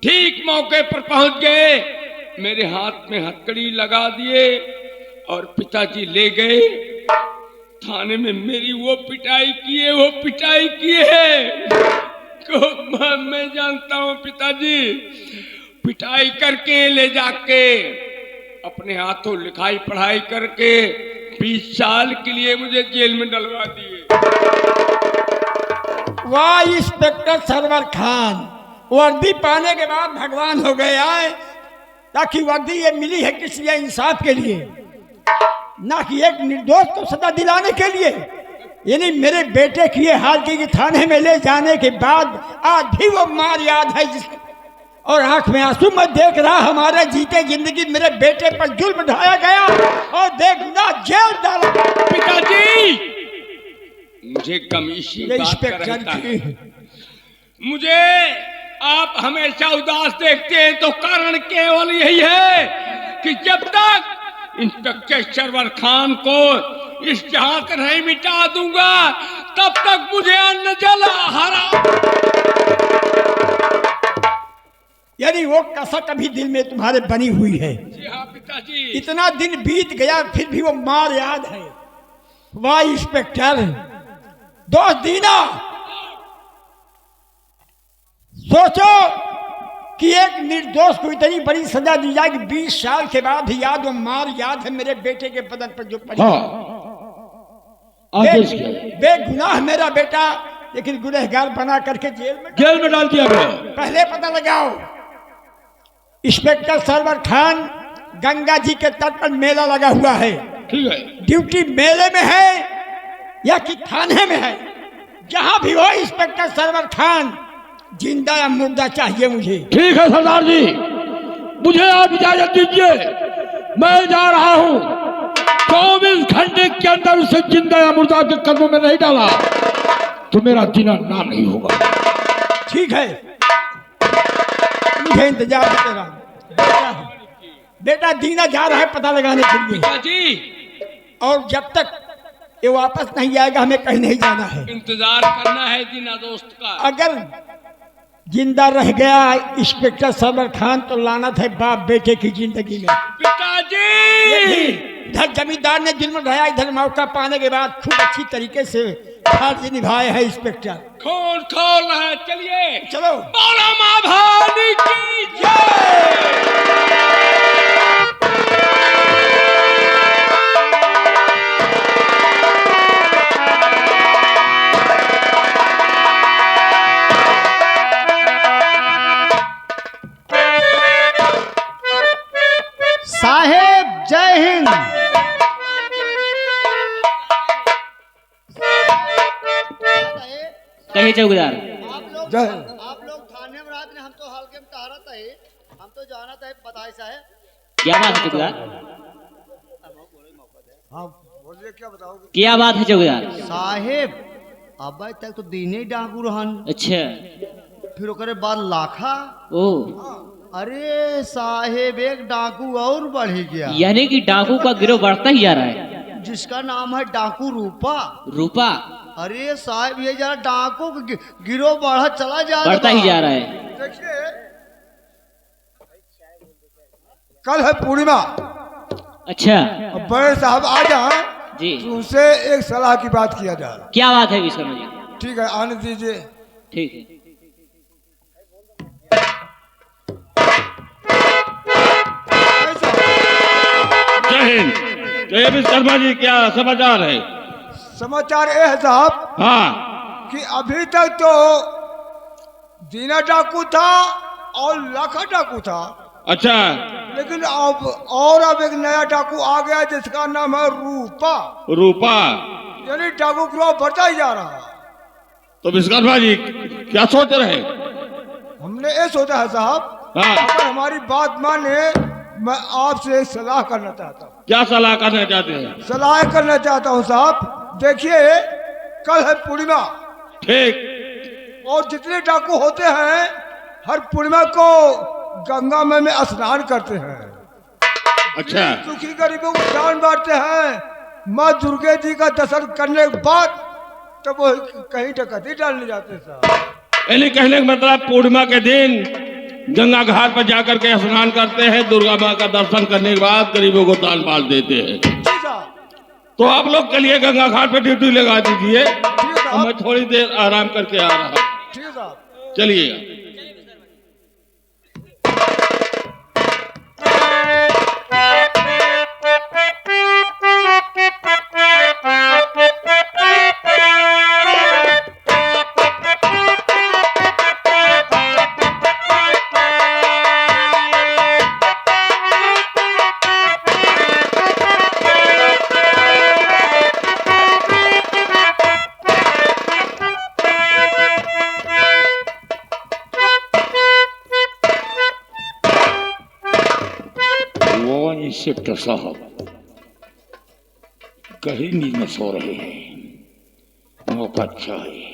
ठीक मौके पर पहुंच गए, मेरे हाथ में हथकड़ी लगा दिए और पिताजी ले गए थाने में। मेरी वो पिटाई किए है मैं जानता हूं पिताजी। पिटाई करके ले जाके अपने हाथों लिखाई पढ़ाई करके 20 साल के लिए मुझे जेल में डलवा दिए। वाह इंस्पेक्टर सरवर खान, वर्दी पाने के बाद भगवान हो गए आए, ताकि वर्दी ये मिली है किस लिए? इंसाफ के लिए, ना कि एक निर्दोष को सजा दिलाने के लिए। यानी मेरे बेटे की ये हाल की थाने में ले जाने के बाद आज भी वो मार याद है और आंख में आंसू मत देख रहा। हमारे जीते जिंदगी मेरे बेटे पर जुल्म ढाया गया और देखना जेल डाला। पिताजी मुझे गम इसी बात का रहता है। मुझे आप हमेशा उदास देखते हैं तो कारण केवल यही है कि जब तक इंस्पेक्टर सरवर खान को इस जहां से नहीं मिटा दूंगा तब तक मुझे अन्न जल हरा। यानी वो कसक अभी दिल में तुम्हारे बनी हुई है। जी हाँ पिताजी। इतना दिन बीत गया फिर भी वो मार याद है। वाह इंस्पेक्टर, दोस्त दीना, सोचो कि एक निर्दोष को इतनी बड़ी सजा दी जाए कि 20 साल के बाद भी याद, वो मार याद है मेरे बेटे के बदन पर जो पड़ी। बेगुनाह मेरा बेटा, लेकिन गुनहगार बना करके जेल में डाल दिया गया। पहले पता लगाओ, इंस्पेक्टर सरवर खान गंगा जी के तट पर मेला लगा हुआ है, ठीक है, ड्यूटी मेले में है या कि थाने में है, जहां भी हो इंस्पेक्टर सरवर खान जिंदा या मुर्दा चाहिए मुझे। ठीक है सरदार जी, मुझे आप इजाजत दीजिए, मैं जा रहा हूं। 24 घंटे के अंदर उसे जिंदा या मुर्दा के कदमों में नहीं डाला तो मेरा जीना नाम नहीं होगा। ठीक है, मुझे इंतजार करते रहो। बेटा दीना जा रहा है पता लगाने के लिए पिताजी, और जब तक ये वापस नहीं आएगा हमें कहीं नहीं जाना है। इंतजार करना है दीना दोस्त का। अगर जिंदा रह गया इंस्पेक्टर सरवर खान तो लानत है बाप बेटे की जिंदगी में। पिताजी, इधर जमींदार ने जुल्म ढाया, इधर मौका पाने के बाद खूब अच्छी तरीके से फर्ज निभाए है इंस्पेक्टर। खोल है, चलिए चलो। बोलो माँ भवानी की जय। साहेब जय हिंद। कहे चौकीदार। आप लोग थाने में रात ने हम तो हल्के में टहरा था, हम तो जाना था बताए साहेब। क्या बात है चौकीदार? हाँ बोलिए, क्या बताओगे? क्या बात है चौकीदार? साहेब अब तक तो दीने डाकू रहन, अच्छा, फिर ओकरे बाद लाखा, ओ अरे साहेब, एक डाकू और बढ़ गया, यानी कि डाकू का गिरोह बढ़ता ही जा रहा है, जिसका नाम है डाकू रूपा। रूपा अरे साहब, ये जरा डाकू का गिरोह बढ़ा चला जा रहा बढ़ता ही जा रहा है। देखिए, कल है पूर्णिमा। अच्छा अब बड़े साहब आ जाए जी, तो उनसे एक सलाह की बात किया जा रहा। क्या बात है विश्वकर्मा जी? ठीक है, आने दीजिए। ठीक है। जय हिंद। जय विश्वकर्मा जी, क्या समाचार है? समाचार ये है साहब हाँ, कि अभी तक तो दीना डाकू था और लाखा डाकू था, अच्छा लेकिन अब एक नया डाकू आ गया जिसका नाम है रूपा। रूपा। यानी डाकू गिरोह बढ़ता ही जा रहा है। तो विश्वकर्मा जी क्या सोच रहे हैं? हमने ये सोचा है साहब, हाँ, अगर हमारी बात माने, मैं आपसे एक सलाह करना चाहता हूँ। क्या सलाह करना चाहते हैं? सलाह करना चाहता हूँ साहब, देखिए कल है पूर्णिमा, ठीक। और जितने डाकू होते हैं हर पूर्णिमा को गंगा में स्नान करते हैं। अच्छा, दुखी गरीबों को दान बांटते हैं। माँ दुर्गा जी का दर्शन करने के बाद तब वो कहीं डकैती डालने जाते हैं साहब। यानी कहने का मतलब पूर्णिमा के दिन गंगा घाट पर जाकर के स्नान करते हैं, दुर्गा माँ का दर्शन करने के बाद गरीबों को दान बांट देते हैं। जी साहब। तो आप लोग के लिए गंगा घाट पे ड्यूटी लगा दीजिए, ठीक है और मैं साहब। थोड़ी देर आराम करके आ रहा हूँ। ठीक है साहब। चलिए। वो इंस्पेक्टर साहब कहीं नींद में सो रहे हैं, मौका अच्छा है।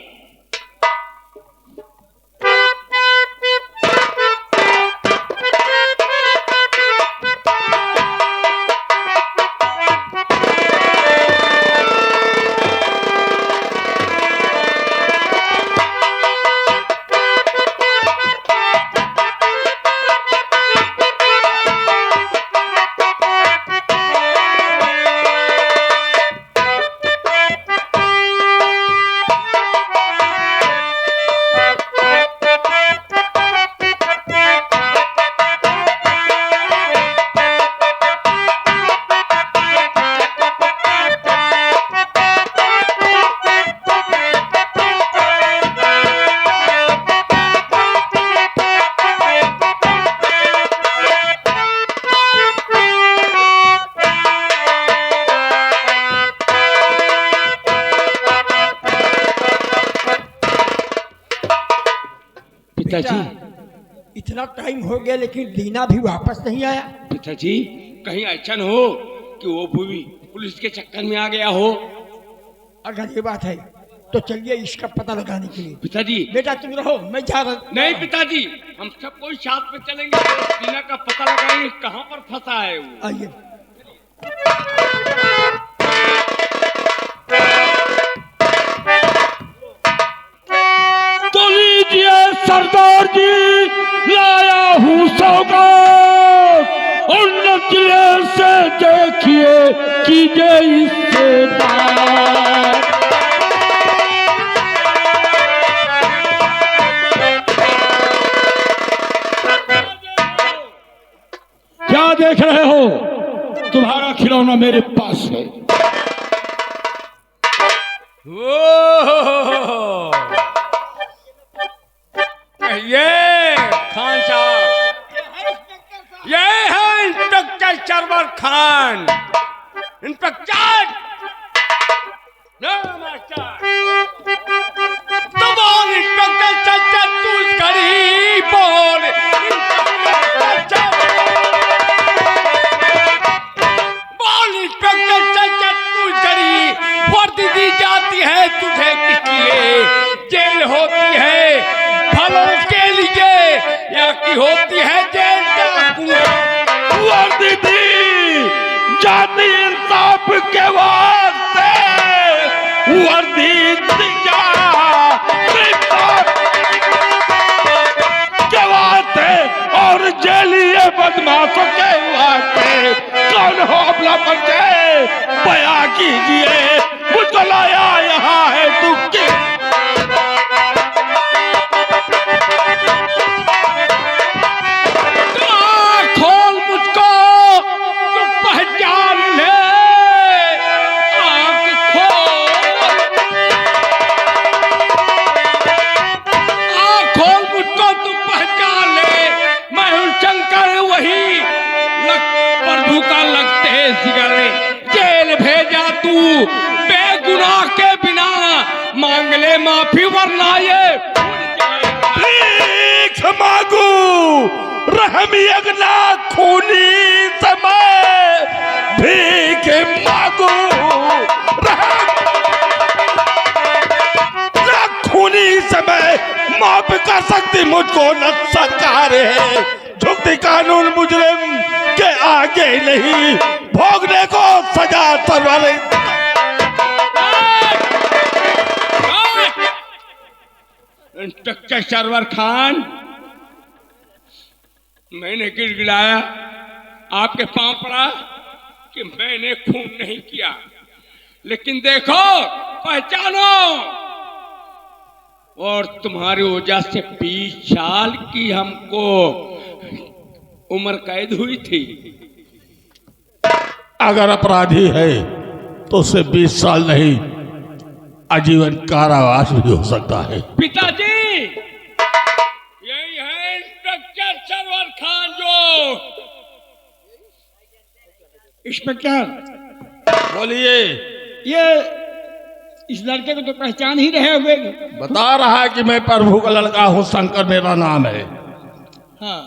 पिताजी, इतना टाइम हो गया लेकिन दीना भी वापस नहीं आया। पिताजी कहीं ऐसा न हो कि वो भी पुलिस के चक्कर में आ गया हो। अगर ये बात है तो चलिए इसका पता लगाने के लिए। पिताजी बेटा तुम रहो, मैं जा रहा। नहीं पिताजी, हम सब कोई साथ में चलेंगे, दीना का पता लगाएंगे कहाँ पर फंसा है वो। आइए। तो लीजिए सरदार जी, लाया हूँ सौगात, और नजरे से देखिए कीजिए इससे बात। क्या देख रहे हो? तुम्हारा खिलौना मेरे पास है। ये खान साहब, ये है inspector Sarwar Khan. Inspector master, तो बोल इंस्पेक्टर सच्चा तू घड़ी बोल। बोल इंस्पेक्टर सच्चा तू घड़ी, वर्दी दी जाती है तुझे किस लिए? जेल होती है भलों के लिए या की होती है जेल के वास्ते वर्दी दिया के वास्ते और जेलिए बदमाशों के वास्ते कौन हो अपना परिचय बया कीजिए, मुझको लाया यहाँ है तू की खोल मुझको तो पहचान ले, आँख खोल मुझको तो पहचान ले, मैं हूँ शंकर वही प्रभु का लगते सिगरे, जेल भेजा तू बेगुनाह के बिना, मांग ले माफी वरना ये भीख मांगू रहमी अगना खूनी समय भीख मांगू खूनी समय माफ कर सकती मुझको न सरकार है, झुकती कानून मुजरिम के आगे नहीं, भोगने को सजा सरवर इंस्पेक्टर सरवर खान, मैंने गिड़गिड़ाया, आपके पांव पड़ा कि मैंने खून नहीं किया, लेकिन देखो पहचानो, और तुम्हारी वजह से 20 साल की हमको उम्र कैद हुई थी। अगर अपराधी है तो उसे 20 साल नहीं आजीवन कारावास भी हो सकता है। पिताजी यही है इंस्पेक्टर सरवर खान जो। इंस्पेक्टर बोलिए। ये इस लड़के को तो पहचान ही रहे होगे। बता रहा है कि मैं प्रभु का लड़का हूँ, शंकर मेरा नाम है। हाँ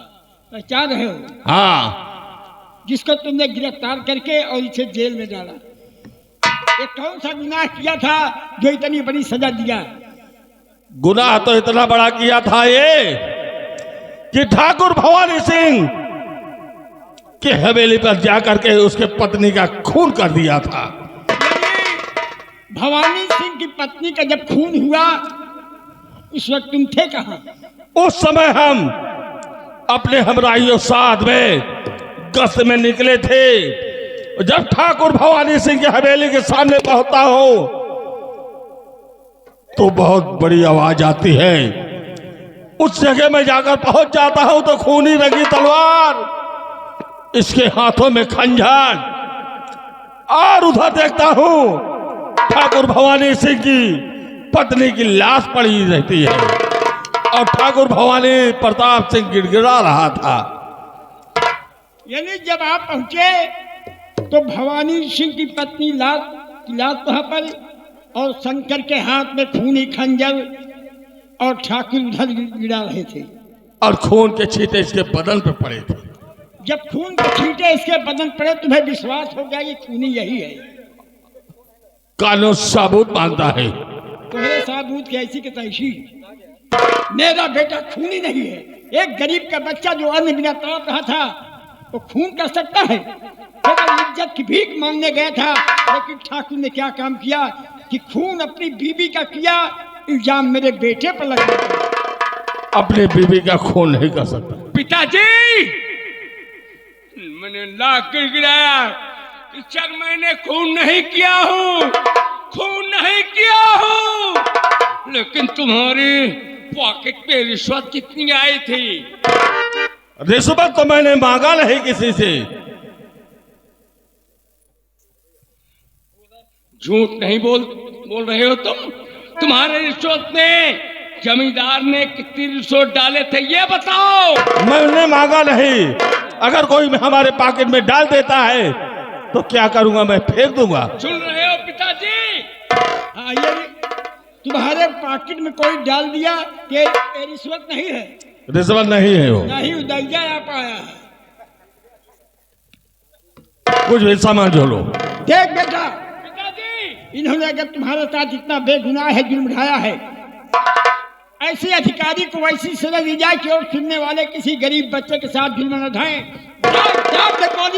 पहचान रहे हो, हाँ। जिसको तुमने गिरफ्तार करके और इसे जेल में डाला। ये कौन सा गुनाह किया था जो इतनी बड़ी सजा दिया? गुनाह तो इतना बड़ा किया था ये कि ठाकुर भवानी सिंह की हवेली पर जाकर के उसके पत्नी का खून कर दिया था। भवानी सिंह की पत्नी का जब खून हुआ उस वक्त तुम थे कहाँ? उस समय हम अपने हमराहियों साथ में गश्त में निकले थे। जब ठाकुर भवानी सिंह की हवेली के सामने पहुंचता हो तो बहुत बड़ी आवाज आती है। उस जगह में जाकर पहुंच जाता हूं तो खूनी रंगी तलवार, इसके हाथों में खंजर, और उधर देखता हूं ठाकुर भवानी सिंह की पत्नी की लाश पड़ी रहती है और ठाकुर भवानी प्रताप सिंह गिड़गिड़ा रहा था। यानी जब आप पहुंचे तो भवानी सिंह की पत्नी लाश वहां पर और शंकर के हाथ में खूनी खंजर और ठाकुर उधर गिरा रहे थे और खून के छींटे इसके बदन पे पड़े थे। जब खून के छींटे इसके बदन पड़े तुम्हें विश्वास हो गया ये खूनी यही है। कानून सबूत मांगता है। तुम्हारे साबूत की ऐसी के तैसी। मेरा बेटा खूनी नहीं है। एक गरीब का बच्चा जो अन्न बिना तड़प रहा था वो खून कर सकता है? इज्जत की भीख मांगने गया था, लेकिन ठाकुर ने क्या काम किया कि खून अपनी बीबी का किया, इल्जाम मेरे बेटे पर लगा। अपने बीबी का खून नहीं कर सकता। पिताजी मैंने लाख गिड़गिड़ाया कि सर मैंने खून नहीं किया हूँ, खून नहीं किया हूँ, लेकिन तुम्हारे पॉकेट में रिश्वत कितनी आई थी? रिश्वत तो मैंने मांगा नहीं किसी से। झूठ नहीं बोल रहे हो तुम। तुम्हारे रिश्वत में जमींदार ने कितनी रिश्वत डाले थे ये बताओ। मैंने मांगा नहीं। अगर कोई हमारे पॉकेट में डाल देता है तो क्या करूंगा? मैं फेंक दूंगा। सुन रहे हो पिताजी? हाँ ये तुम्हारे पॉकेट में कोई डाल दिया कि ये रिश्वत नहीं है? रिश्वत नहीं है वो। नहीं उदैया आप आया है। कुछ भी समझ लो। देख बेटा, इन्होंने अगर तुम्हारे साथ इतना बेगुनाह है जुर्म ढाया है, ऐसे अधिकारी को वैसी सजा दी जाए कि और सुनने वाले किसी गरीब बच्चे के साथ जुर्म न ढाएं।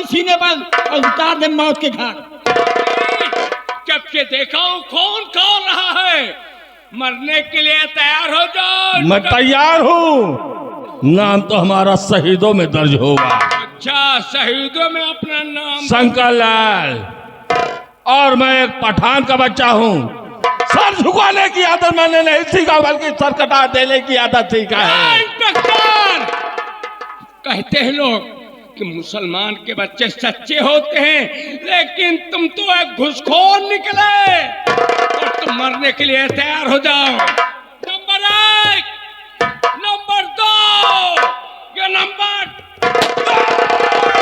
सीने पर और उतार दे मौत के घाट। के देखा हूं कौन कौन रहा है। मरने के लिए तैयार हो जाओ। मैं तैयार हूँ। नाम तो हमारा शहीदों में दर्ज होगा। अच्छा, शहीदों में अपना नाम? शंकर लाल। और मैं एक पठान का बच्चा हूँ। सर झुकाने की आदत मैंने नहीं सीखा, बल्कि सर कटा देने की आदत सीखा है। इंस्पेक्टर, कहते हैं लोग कि मुसलमान के बच्चे सच्चे होते हैं, लेकिन तुम तो एक घुसखोर निकले और तुम मरने के लिए तैयार हो जाओ। नंबर 1, नंबर 2, ये नंबर 2।